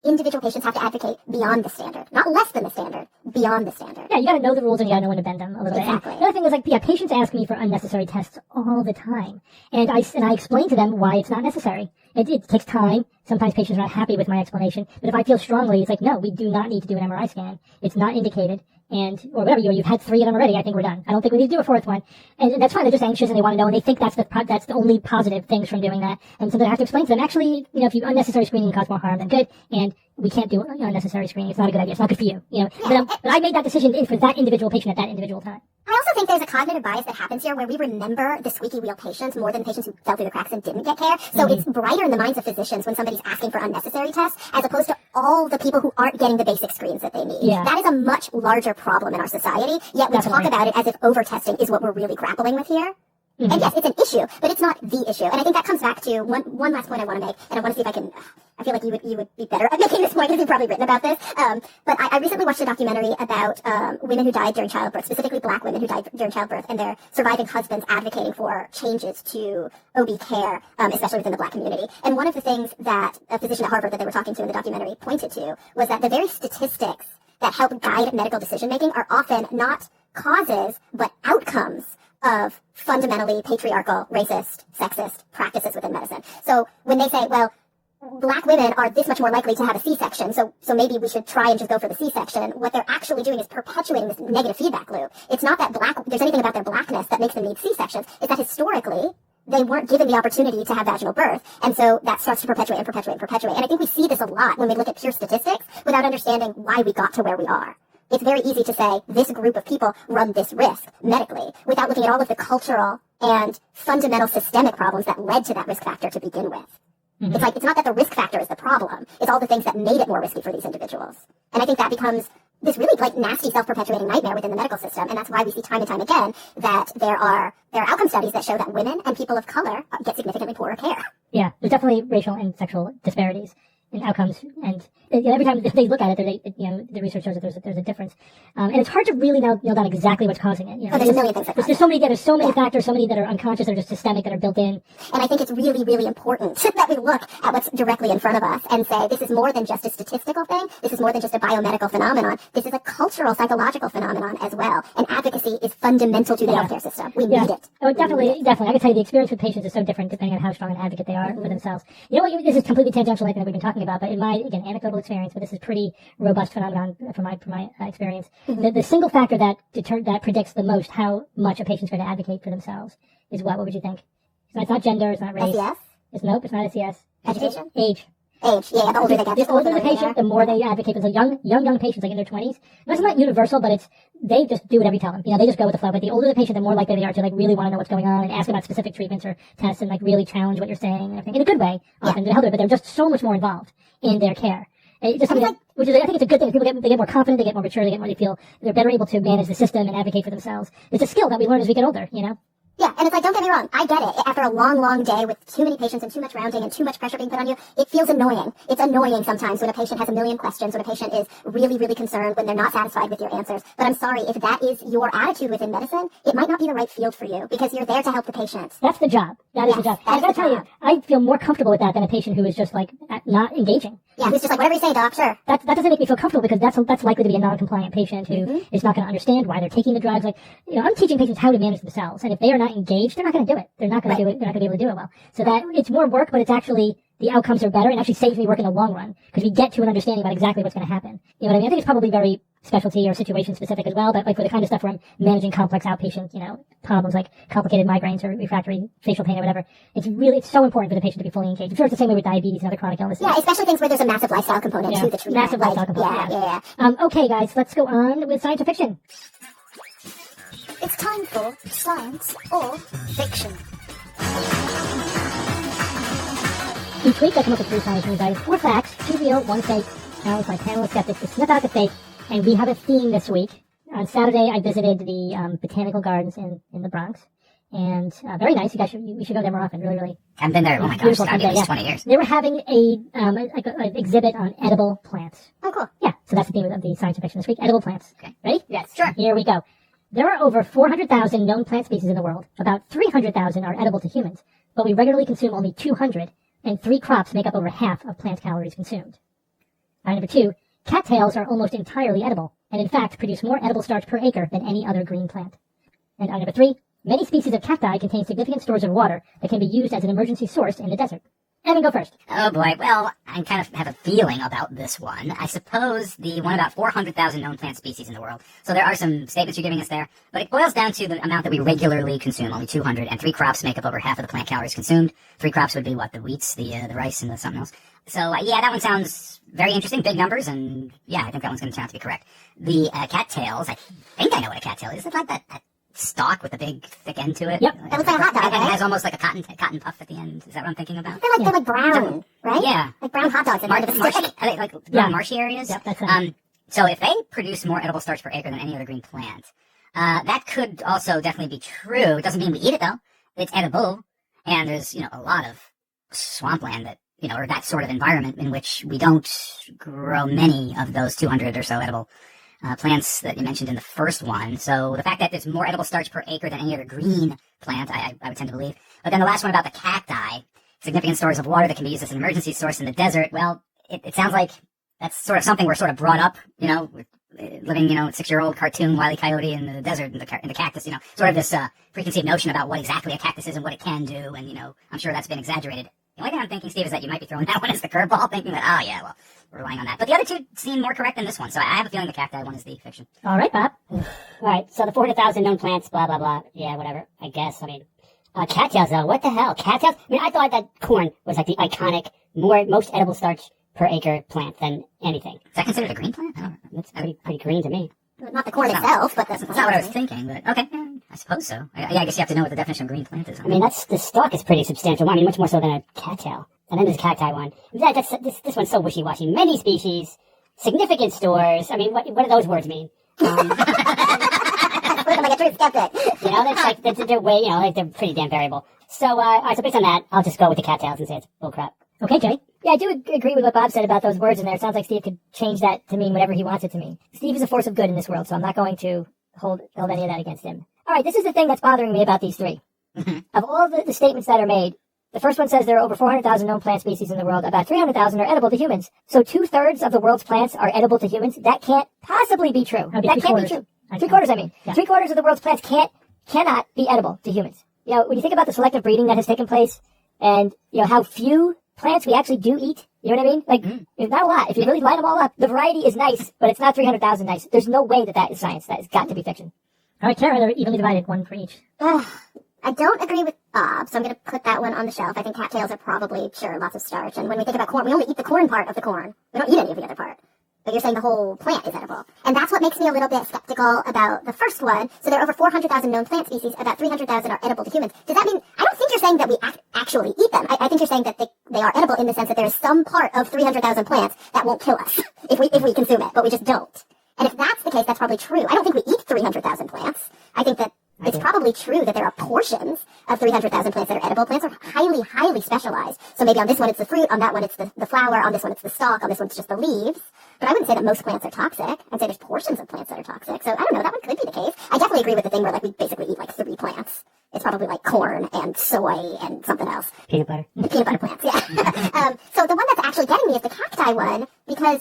Speaker 1: individual patients have to advocate beyond the standard. Not less than the standard, beyond the standard.
Speaker 2: Yeah, you gotta know the rules and you gotta know when to bend them a little
Speaker 1: Exactly.
Speaker 2: bit. And the other thing is, patients ask me for unnecessary tests all the time. And I explain to them why it's not necessary. It takes time. Sometimes patients are not happy with my explanation. But if I feel strongly, it's like, no, we do not need to do an MRI scan. It's not indicated. Or whatever, you've had 3 of them already, I think we're done. I don't think we need to do a 4th one. And that's fine, they're just anxious and they want to know, and they think that's the only positive things from doing that. And so they have to explain to them, actually, if you unnecessary screening can cause more harm, then good. And we can't do unnecessary screening. It's not a good idea. It's not good for you. But I made that decision for that individual patient at that individual time.
Speaker 1: I also think there's a cognitive bias that happens here where we remember the squeaky wheel patients more than patients who fell through the cracks and didn't get care. So it's brighter in the minds of physicians when somebody's asking for unnecessary tests as opposed to all the people who aren't getting the basic screens that they need.
Speaker 2: Yeah.
Speaker 1: That is a much larger problem in our society, yet we talk about it as if over-testing is what we're really grappling with here. And yes, it's an issue, but it's not the issue. And I think that comes back to one last point I want to make, and I want to see if I feel like you would be better at making this point because you've probably written about this. But I recently watched a documentary about women who died during childbirth, specifically Black women who died during childbirth, and their surviving husbands advocating for changes to OB care, especially within the Black community. And one of the things that a physician at Harvard that they were talking to in the documentary pointed to was that the very statistics that help guide medical decision-making are often not causes, but outcomes of fundamentally patriarchal, racist, sexist practices within medicine. So when they say, well, Black women are this much more likely to have a C-section, so maybe we should try and just go for the C-section, what they're actually doing is perpetuating this negative feedback loop. It's not that there's anything about their Blackness that makes them need C-sections. It's that historically, they weren't given the opportunity to have vaginal birth. And so that starts to perpetuate and perpetuate and perpetuate. And I think we see this a lot when we look at pure statistics without understanding why we got to where we are. It's very easy to say this group of people run this risk medically without looking at all of the cultural and fundamental systemic problems that led to that risk factor to begin with. Mm-hmm. It's like, it's not that the risk factor is the problem. It's all the things that made it more risky for these individuals. And I think that becomes this really like nasty self-perpetuating nightmare within the medical system. And that's why we see time and time again that there are outcome studies that show that women and people of color get significantly poorer care.
Speaker 2: Yeah, there's definitely racial and sexual disparities in outcomes, and every time they look at it, the research shows that there's a difference, and it's hard to really nail down exactly what's causing it.
Speaker 1: There's a million things.
Speaker 2: There's so many factors, so many that are unconscious, that are just systemic, that are built in.
Speaker 1: And I think it's really, really important that we look at what's directly in front of us and say this is more than just a statistical thing. This is more than just a biomedical phenomenon. This is a cultural, psychological phenomenon as well. And advocacy is fundamental to the healthcare system. We need it.
Speaker 2: Oh, definitely. I can tell you the experience with patients is so different depending on how strong an advocate they are for themselves. This is completely tangential, I think, that we've been talking about, but in my, again, anecdotal experience, but this is pretty robust phenomenon from my experience. Mm-hmm. The single factor that predicts the most how much a patient's going to advocate for themselves is what? What would you think? It's not gender, it's not race.
Speaker 1: SES?
Speaker 2: It's not SES.
Speaker 1: Education?
Speaker 2: Age.
Speaker 1: Yeah, the older they get.
Speaker 2: The older the patient, the more they advocate for. So young patients, like in their 20s, that's not universal, but they just do whatever you tell them. They just go with the flow. But the older the patient, the more likely they are to like really want to know what's going on and ask about specific treatments or tests and like really challenge what you're saying and everything in a good way. Often to help it, but they're just so much more involved in their care. It's just something which is, I think it's a good thing. People they get more confident, they get more mature, they feel they're better able to manage the system and advocate for themselves. It's a skill that we learn as we get older,
Speaker 1: Yeah, and it's like, don't get me wrong, I get it. After a long, long day with too many patients and too much rounding and too much pressure being put on you, it feels annoying. It's annoying sometimes when a patient has a million questions, when a patient is really, really concerned, when they're not satisfied with your answers. But I'm sorry, if that is your attitude within medicine, it might not be the right field for you because you're there to help the patient.
Speaker 2: That's the job. That is the job. And I gotta tell you, I feel more comfortable with that than a patient who is just like not engaging.
Speaker 1: Yeah, who's just like, whatever you say, doc, sure.
Speaker 2: That doesn't make me feel comfortable because that's likely to be a non-compliant patient who is not going to understand why they're taking the drugs. Like, I'm teaching patients how to manage themselves, and if they are not engaged, they're not going to do it. They're not going to do it. They're not going to be able to do it well. So that it's more work, but it's actually the outcomes are better and actually saves me work in the long run because we get to an understanding about exactly what's going to happen. You know what I mean? I think it's probably very specialty or situation specific as well, but like for the kind of stuff where I'm managing complex outpatient, problems like complicated migraines or refractory facial pain or whatever, it's so important for the patient to be fully engaged. I'm sure it's the same way with diabetes and other chronic illnesses.
Speaker 1: Yeah, especially things where there's a massive lifestyle component to the treatment.
Speaker 2: Massive lifestyle component. Yeah. Okay, guys, let's go on with science or fiction.
Speaker 1: It's time for science or fiction.
Speaker 2: Each week I come up with 3 science news items, 4 facts, 2 real, 1 fake, challenge my panel of skeptics to sniff out the fake, and we have a theme this week. On Saturday I visited the botanical gardens in the Bronx, and very nice. You guys we should go there more often. Really, really.
Speaker 3: Haven't been there. Oh my gosh, it's gotta be at least 20 years.
Speaker 2: They were having an exhibit on edible plants.
Speaker 1: Oh, cool.
Speaker 2: Yeah, so that's the theme of the science fiction this week. Edible plants.
Speaker 3: Okay.
Speaker 2: Ready?
Speaker 1: Yes.
Speaker 3: Sure.
Speaker 2: Here we go. There are over 400,000 known plant species in the world. About 300,000 are edible to humans, but we regularly consume only 200, and 3 crops make up over half of plant calories consumed. Number 2, cattails are almost entirely edible, and in fact produce more edible starch per acre than any other green plant. And number 3, many species of cacti contain significant stores of water that can be used as an emergency source in the desert. Evan, go first.
Speaker 3: Oh boy, well, I kind of have a feeling about this one. I suppose the one about 400,000 known plant species in the world. So there are some statements you're giving us there, but it boils down to the amount that we regularly consume, only 200, and 3 crops make up over half of the plant calories consumed. 3 crops would be what? The wheats, the rice, and the something else. So yeah, that one sounds very interesting, big numbers, and yeah, I think that one's going to turn out to be correct. The cattails, I think I know what a cattail is. Is it like that stalk with a big thick end to it?
Speaker 2: Yep.
Speaker 1: That looks like a hot dog,
Speaker 3: and
Speaker 1: right?
Speaker 3: it has almost like a cotton puff at the end. Is that what I'm thinking about?
Speaker 1: They're like brown, right?
Speaker 3: Yeah.
Speaker 1: Like brown hot dogs.
Speaker 3: Marshy areas?
Speaker 2: Yep, that's right.
Speaker 3: So if they produce more edible starch per acre than any other green plant, that could also definitely be true. It doesn't mean we eat it, though. It's edible. And there's, a lot of swampland that, or that sort of environment in which we don't grow many of those 200 or so edible plants that you mentioned in the first one. So the fact that there's more edible starch per acre than any other green plant, I would tend to believe. But then the last one about the cacti, significant stores of water that can be used as an emergency source in the desert. Well, it sounds like that's sort of something we're sort of brought up, living, 6-year-old cartoon Wile E. Coyote in the desert in the cactus, sort of this preconceived notion about what exactly a cactus is and what it can do. And, I'm sure that's been exaggerated. The only thing I'm thinking, Steve, is that you might be throwing that one as the curveball, thinking that, we're relying on that. But the other 2 seem more correct than this one, so I have a feeling the cacti one is the fiction.
Speaker 2: All right, Bob.
Speaker 4: All right, so the 400,000 known plants, blah, blah, blah. Yeah, whatever, I guess. I mean, Cattails, though, what the hell? Cattails? I mean, I thought that corn was like the iconic, most edible starch per acre plant than anything.
Speaker 3: Is that considered a green plant? I don't know.
Speaker 4: That's pretty green to me.
Speaker 1: Not the corn itself, but the
Speaker 3: That's not what I was thinking, but okay. I suppose so. I guess you have to know what the definition of green plant is.
Speaker 4: I mean, the stalk is pretty substantial. I mean, much more so than a cattail. And then there's a cacti one. This one's so wishy-washy. Many species, significant stores. I mean, what do those words mean?
Speaker 1: I'm like a true skeptic.
Speaker 4: You know, that's like, they're way, like they're pretty damn variable. So, all right, so based on that, I'll just go with the cattails and say it's bullcrap.
Speaker 2: Okay, Jay.
Speaker 5: Yeah, I do agree with what Bob said about those words in there. It sounds like Steve could change that to mean whatever he wants it to mean. Steve is a force of good in this world, so I'm not going to hold any of that against him. All right, this is the thing that's bothering me about these three. Of all the statements that are made, the first one says there are over 400,000 known plant species in the world. About 300,000 are edible to humans. So 2/3 of the world's plants are edible to humans. That can't possibly be true.
Speaker 2: That'd be
Speaker 5: That can't be
Speaker 2: 3/4.
Speaker 5: true. 3/4, I mean.
Speaker 2: Yeah.
Speaker 5: 3/4 of the world's plants cannot be edible to humans. You know, when you think about the selective breeding that has taken place and, how few plants we actually do eat, you know what I mean? Like, it's not a lot. If you really line them all up, the variety is nice, but it's not 300,000 nice. There's no way that is science. That has got to be fiction.
Speaker 2: All right, Kara, they're evenly divided, one for each.
Speaker 1: I don't agree with Bob, so I'm going to put that one on the shelf. I think cattails are probably, sure, lots of starch. And when we think about corn, we only eat the corn part of the corn. We don't eat any of the other part. But you're saying the whole plant is edible. And that's what makes me a little bit skeptical about the first one. So there are over 400,000 known plant species. About 300,000 are edible to humans. Does that mean, I don't think you're saying that we actually eat them. I think you're saying that they are edible in the sense that there is some part of 300,000 plants that won't kill us if we consume it, but we just don't. And if that's the case, that's probably true. I don't think we eat 300,000 plants. I think that it's probably true that there are portions of 300,000 plants that are edible. Plants are highly, highly specialized. So maybe on this one it's the fruit, on that one it's the flower, on this one it's the stalk, on this one it's just the leaves. But I wouldn't say that most plants are toxic. I'd say there's portions of plants that are toxic. So I don't know, that one could be the case. I definitely agree with the thing where we basically eat 3 plants. It's probably corn and soy and something else.
Speaker 4: Peanut butter.
Speaker 1: The peanut butter plants, yeah. So the one that's actually getting me is the cacti one because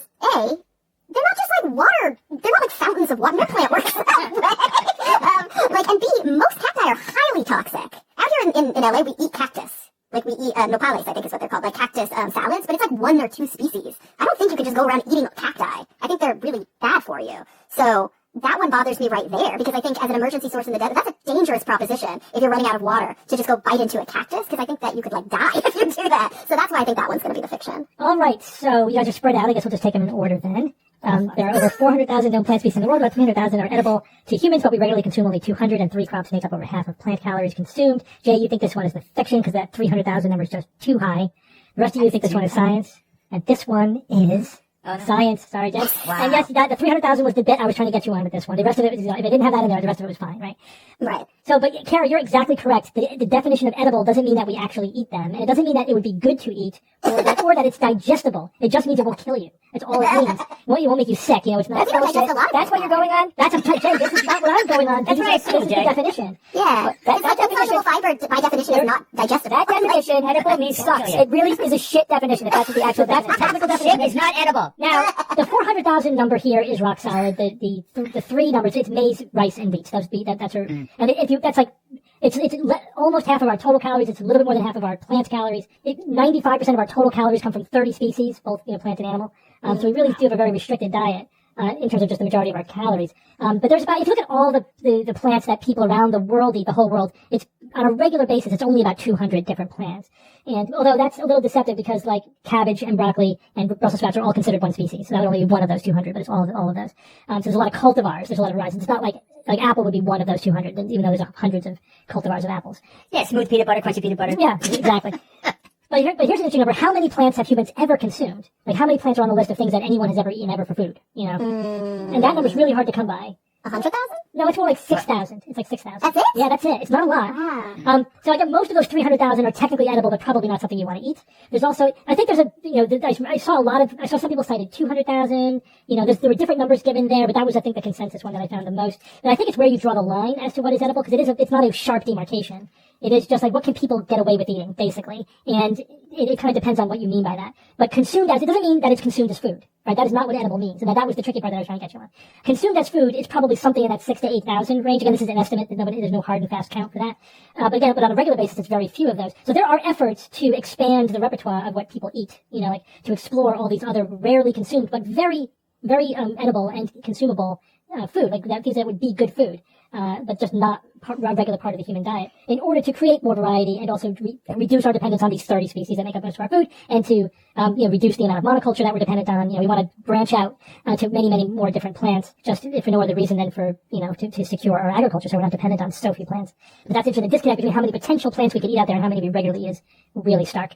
Speaker 1: they're not just water. They're not fountains of water. No plant works that way. And B, most cacti are highly toxic. Out here in LA, we eat cactus. We eat nopales, I think is what they're called, cactus salads, but it's 1 or 2 species. I don't think you can just go around eating cacti. I think they're really bad for you. So that one bothers me right there because I think as an emergency source in the desert, that's a dangerous proposition if you're running out of water to just go bite into a cactus because I think that you could die if you do that. So that's why I think that one's going to be the fiction.
Speaker 2: All right, so you guys are spread out. I guess we'll just take them in order then. There are over 400,000 known plant species in the world. About 300,000 are edible to humans, but we regularly consume only 200, and 3 crops make up over half of plant calories consumed. Jay, you think this one is the fiction because that 300,000 number is just too high. The rest of you think this one is science, and this one is science. Sorry, Jay.
Speaker 3: Wow.
Speaker 2: And yes, the 300,000 was the bit I was trying to get you on with this one. The rest of it, if I didn't have that in there, the rest of it was fine, right?
Speaker 1: Right.
Speaker 2: So, but Kara, you're exactly correct. The definition of edible doesn't mean that we actually eat them, and it doesn't mean that it would be good to eat, or that it's digestible. It just means it won't kill you. That's all it means. It won't make you sick. It's not.
Speaker 5: That's what you're going on?
Speaker 2: That's Jay. This is not what I'm going on.
Speaker 4: That's what I assumed,
Speaker 2: This is
Speaker 4: Jay.
Speaker 2: the definition.
Speaker 1: Yeah.
Speaker 5: That
Speaker 1: Insoluble fiber, by definition, is not digestible.
Speaker 5: That definition, edible means sucks. It really is a shit definition if that's what the actual definition.
Speaker 2: Technical
Speaker 4: Shit
Speaker 2: definition
Speaker 4: is not edible.
Speaker 2: Now, the 400,000 number here is rock solid. The 3 numbers, it's maize, rice, and wheat. So that's her. And if you, that's it's almost half of our total calories. It's a little bit more than half of our plant calories. 95% of our total calories come from 30 species, both plant and animal. So we really do have a very restricted diet in terms of just the majority of our calories. But there's if you look at all the plants that people around the world eat, the whole world, it's on a regular basis, it's only about 200 different plants. And although that's a little deceptive because cabbage and broccoli and Brussels sprouts are all considered one species. So that would only be one of those 200, but it's all of those. So there's a lot of cultivars. There's a lot of varieties. It's not like apple would be one of those 200, even though there's hundreds of cultivars of apples.
Speaker 4: Yeah, smooth peanut butter, crunchy peanut butter.
Speaker 2: Yeah, exactly. But here's an interesting number. How many plants have humans ever consumed? How many plants are on the list of things that anyone has ever eaten ever for food? And that number's really hard to come by.
Speaker 1: 100,000?
Speaker 2: No, it's more like 6,000. It's like 6,000.
Speaker 1: That's it?
Speaker 2: Yeah, that's it. It's not a lot.
Speaker 1: Ah.
Speaker 2: So I think most of those 300,000 are technically edible, but probably not something you want to eat. There's also, I think there's I saw some people cited 200,000. There were different numbers given there, but that was, I think, the consensus one that I found the most. And I think it's where you draw the line as to what is edible, because it's not a sharp demarcation. It is just what can people get away with eating, basically. And it kind of depends on what you mean by that. But consumed as, it doesn't mean that it's consumed as food, right? That is not what edible means. And that was the tricky part that I was trying to get you on. Consumed as food is probably something in that 6,000 to 8,000 range. Again, this is an estimate. There's no hard and fast count for that. But on a regular basis, it's very few of those. So there are efforts to expand the repertoire of what people eat, to explore all these other rarely consumed, but very, very edible and consumable food, things that would be good food. but just not a regular part of the human diet, in order to create more variety and also reduce our dependence on these 30 species that make up most of our food, and to reduce the amount of monoculture that we're dependent on. We want to branch out to many, many more different plants, just if for no other reason than for to secure our agriculture, so we're not dependent on so few plants. But that's interesting. The disconnect between how many potential plants we could eat out there and how many we regularly eat is really stark.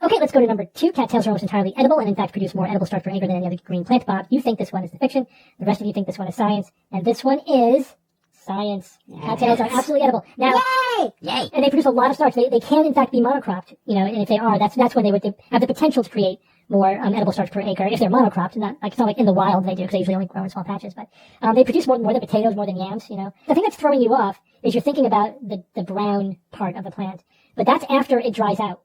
Speaker 2: Okay, let's go to number 2. Cattails are almost entirely edible and in fact produce more edible starch per acre than any other green plant. Bob, you think this one is the fiction. The rest of you think this one is science. And this one is science. Cattails are absolutely edible. Now,
Speaker 3: Yay!
Speaker 2: and they produce a lot of starch. They can in fact be monocropped, and if they are, that's when they would have the potential to create more edible starch per acre if they're monocropped. And it's not like in the wild they do, because they usually only grow in small patches. But they produce more than potatoes, more than yams. The thing that's throwing you off is you're thinking about the brown part of the plant, but that's after it dries out.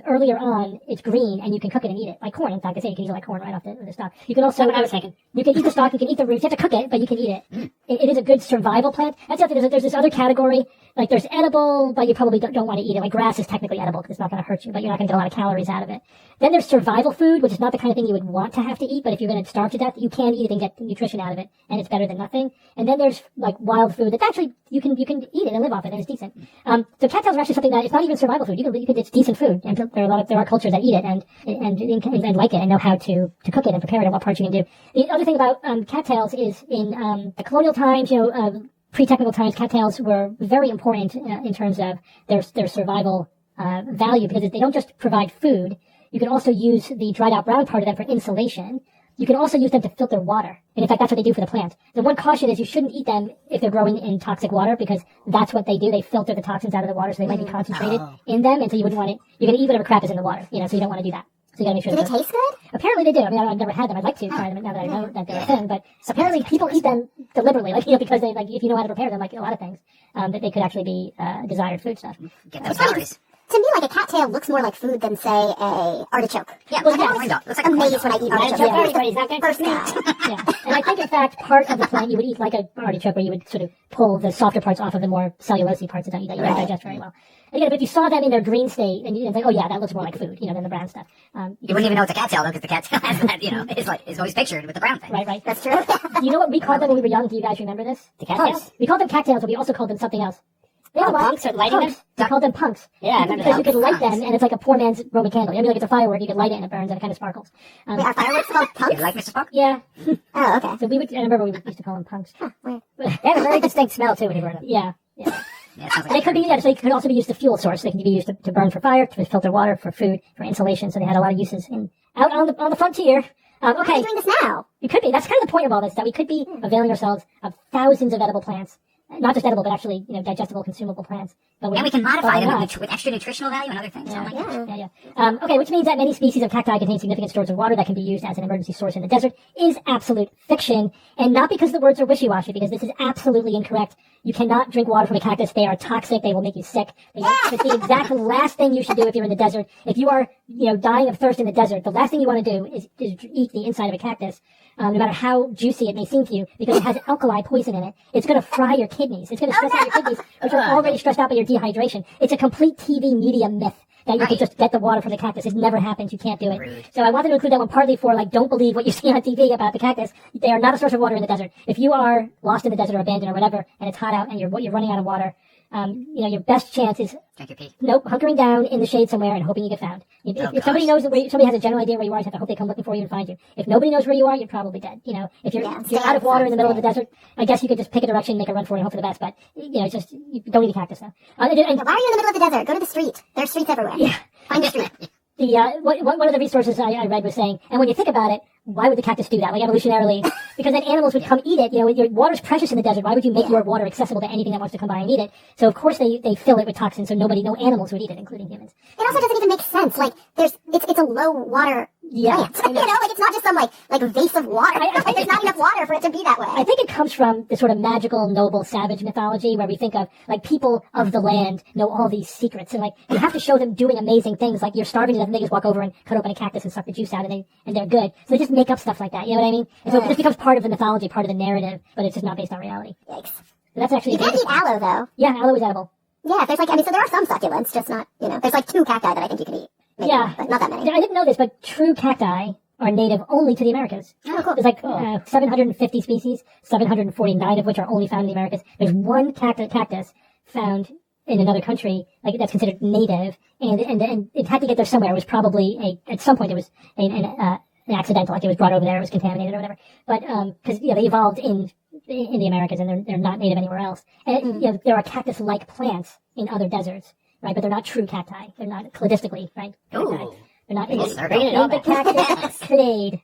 Speaker 2: Earlier on, it's green, and you can cook it and eat it, like corn. In fact, they say you can eat it like corn right off the stalk. You can also,
Speaker 4: I was thinking.
Speaker 2: You can eat the stalk, you can eat the roots. You have to cook it, but you can eat it. It is a good survival plant. That's the other thing. There's this other category, like there's edible, but you probably don't want to eat it. Like grass is technically edible because it's not going to hurt you, but you're not going to get a lot of calories out of it. Then there's survival food, which is not the kind of thing you would want to have to eat, but if you're going to starve to death, you can eat it and get nutrition out of it, and it's better than nothing. And then there's like wild food that actually you can eat it and live off it, and it's decent. So cattails are actually something that it's not even survival food. It's decent food, and there are cultures that eat it and like it and know how to cook it and prepare it and what parts you can do. The other thing about cattails is in the colonial times, pre-technical times, cattails were very important in terms of their survival value, because they don't just provide food. You can also use the dried out brown part of them for insulation. You can also use them to filter water. And in fact, that's what they do for the plant. The one caution is you shouldn't eat them if they're growing in toxic water, because that's what they do. They filter the toxins out of the water, so they might be concentrated in them, and so you wouldn't want it. You're going to eat whatever crap is in the water, so you don't want to do that. So you got to make sure.
Speaker 1: Do they taste good?
Speaker 2: Apparently they do. I mean, I've never had them. I'd like to try them now that I know that they're a thing. But apparently people eat them deliberately, because they if you know how to prepare them, like a lot of things, that they could actually be desired food stuff.
Speaker 3: Get those calories.
Speaker 1: To me, like a cattail looks more like food than, say, a artichoke.
Speaker 3: Yeah, looks like a corn dog. Looks like a corn
Speaker 1: Amazed
Speaker 3: dog.
Speaker 1: when I eat
Speaker 4: Artichoke,
Speaker 1: artichoke.
Speaker 4: everybody's not good.
Speaker 1: First guy.
Speaker 2: Yeah. And I think, in fact, part of the plant you would eat like an artichoke, where you would sort of pull the softer parts off of the more cellulosey parts that you don't digest very well. Again, but if you saw them in their green state, and you'd think, oh yeah, that looks more like food, than the brown stuff.
Speaker 3: You wouldn't even know it's a cattail, though, because the cattail has that, is always pictured with the brown thing.
Speaker 2: Right.
Speaker 1: That's true.
Speaker 2: You know what we called them when we were young? Do you guys remember this?
Speaker 4: The cattails?
Speaker 2: Punks. We called them cattails, but we also called them something else.
Speaker 4: Punks or lighting them?
Speaker 2: Punks. We called them punks.
Speaker 4: Yeah, I remember
Speaker 2: Because
Speaker 4: that.
Speaker 2: you could light them, and it's like a poor man's Roman candle. Like it's a firework, you could light it and it burns and it kind of sparkles.
Speaker 1: Wait, are fireworks called
Speaker 3: You
Speaker 1: punks?
Speaker 3: like Mr. Spock?
Speaker 2: Yeah.
Speaker 1: Oh, okay.
Speaker 2: So I remember we used to call them punks.
Speaker 1: Weird.
Speaker 4: They have a very distinct smell, too, when you burn them.
Speaker 2: Yeah.
Speaker 3: Yeah, it sounds
Speaker 2: They
Speaker 3: like
Speaker 2: could be, so they could also be used as a fuel source. They can be used to burn for fire, to filter water, for food, for insulation. So they had a lot of uses out on the frontier.
Speaker 1: Why are
Speaker 2: Okay,
Speaker 1: you doing this now?
Speaker 2: it could be. That's kind of the point of all this, that we could be availing ourselves of thousands of edible plants. Not just edible, but actually, digestible, consumable plants. But
Speaker 3: And we can modify
Speaker 2: but we're
Speaker 3: them
Speaker 2: not.
Speaker 3: with extra nutritional value and other things.
Speaker 2: Yeah,
Speaker 3: Oh my gosh.
Speaker 2: yeah. Okay, which means that many species of cacti contain significant stores of water that can be used as an emergency source in the desert is absolute fiction, and not because the words are wishy-washy, because this is absolutely incorrect. You cannot drink water from a cactus. They are toxic. They will make you sick. It's the exact last thing you should do if you're in the desert. If you are, dying of thirst in the desert, the last thing you want to do is eat the inside of a cactus. No matter how juicy it may seem to you, because it has alkali poison in it. It's going to fry your kidneys. It's going to stress out your kidneys, which are already stressed out by your dehydration. It's a complete TV media myth that you can just get the water from the cactus. It never happens. You can't do it.
Speaker 3: Rude.
Speaker 2: So I wanted to include that one partly for, don't believe what you see on TV about the cactus. They are not a source of water in the desert. If you are lost in the desert or abandoned or whatever, and it's hot out and you're running out of water, your best chance is
Speaker 3: Drink your pee.
Speaker 2: hunkering down in the shade somewhere and hoping you get found. If somebody knows somebody has a general idea where you are, you have to hope they come looking for you and find you. If nobody knows where you are, you're probably dead. If you're out of water in the middle of the desert, I guess you could just pick a direction, make a run for it, and hope for the best. But it's just you don't eat a cactus though. And
Speaker 1: Why are you in the middle of the desert? Go to the street. There's streets everywhere.
Speaker 2: Yeah.
Speaker 1: Find the street.
Speaker 2: One of the resources I read was saying, and when you think about it, why would the cactus do that? Like evolutionarily, because then animals would come eat it. Your water's precious in the desert. Why would you make your water accessible to anything that wants to come by and eat it? So of course they fill it with toxins, so no animals would eat it, including humans.
Speaker 1: It also doesn't even make sense. Like, it's a low water plant. It's not just some like vase of water. There's not enough water for it to be that way.
Speaker 2: I think it comes from the sort of magical, noble, savage mythology where we think of people of the land know all these secrets, and you have to show them doing amazing things. Like you're starving to death, and they just walk over and cut open a cactus and suck the juice out, and they're good. So they just make up stuff like that. You know what I mean? And so it just becomes part of the mythology, part of the narrative, but it's just not based on reality.
Speaker 1: Yikes.
Speaker 2: So that's actually
Speaker 1: You can't eat aloe though.
Speaker 2: Yeah, aloe is edible.
Speaker 1: Yeah, there's so there are some succulents, just not, there's 2 cacti that I think you can eat. Maybe,
Speaker 2: Yeah.
Speaker 1: but not that many.
Speaker 2: I didn't know this, but true cacti are native only to the Americas.
Speaker 3: Oh, cool.
Speaker 2: There's like 750 species, 749 of which are only found in the Americas. There's one cactus found in another country, like that's considered native, and it had to get there somewhere. It was probably at some point it was an accidental, like it was brought over there, it was contaminated or whatever. But because they evolved in the Americas and they're not native anywhere else. And there are cactus-like plants in other deserts, right? But they're not true cacti. They're not cladistically, right?
Speaker 3: Ooh.
Speaker 2: They're not
Speaker 3: Bringing
Speaker 2: in the cactus clade.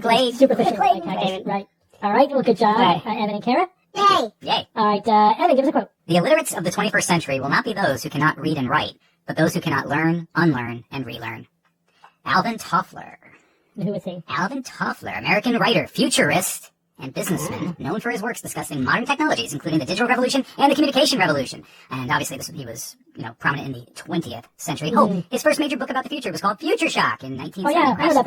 Speaker 3: Glade.
Speaker 2: Superficial
Speaker 4: Glade.
Speaker 2: cactus, right? All right. Well, good job, Evan and Kara.
Speaker 1: Yay!
Speaker 3: Yay.
Speaker 2: All right, Evan, give us a quote.
Speaker 3: The illiterates of the 21st century will not be those who cannot read and write, but those who cannot learn, unlearn, and relearn. Alvin Toffler.
Speaker 2: Who is he?
Speaker 3: Alvin Toffler, American writer, futurist, and businessman, known for his works discussing modern technologies, including the digital revolution and the communication revolution. And obviously, he was, prominent in the 20th century. Oh, his first major book about the future was called Future Shock in 1970.
Speaker 2: Oh, yeah, I know that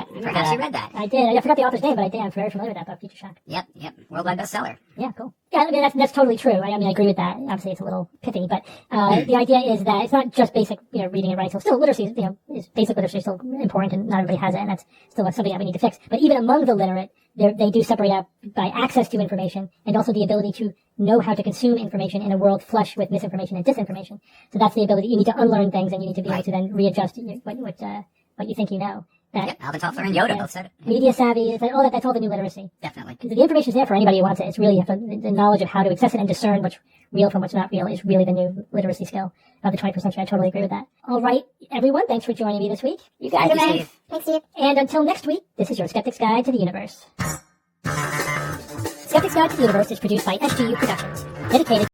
Speaker 2: book.
Speaker 3: Perhaps you read that.
Speaker 2: I did. I forgot the author's name, but I'm very familiar with that book, Future Shock.
Speaker 3: Yep. Worldwide bestseller.
Speaker 2: Yeah, cool. Yeah, I mean, that's totally true. I agree with that. Obviously, it's a little pithy, but the idea is that it's not just basic, reading and writing. So still, literacy, is basic literacy is still important, and not everybody has it, and that's still something that we need to fix. But even among the literate, they do separate out by access to information and also the ability to know how to consume information in a world flush with misinformation and disinformation. So that's the ability. You need to unlearn things, and you need to be able to then readjust what you think you know. That
Speaker 3: Alvin Toffler and Yoda both said it.
Speaker 2: media savvy, that's all the new literacy.
Speaker 3: Definitely.
Speaker 2: Because the information is there for anybody who wants it. It's really the knowledge of how to access it and discern what's real from what's not real is really the new literacy skill of the 21st century. I totally agree with that. All right, everyone, thanks for joining me this week. You guys
Speaker 3: Thank
Speaker 2: are
Speaker 3: you,
Speaker 2: nice.
Speaker 3: Steve.
Speaker 1: Thanks, Steve.
Speaker 2: And until next week, this is your Skeptic's Guide to the Universe. Skeptic's Guide to the Universe is produced by SGU Productions, dedicated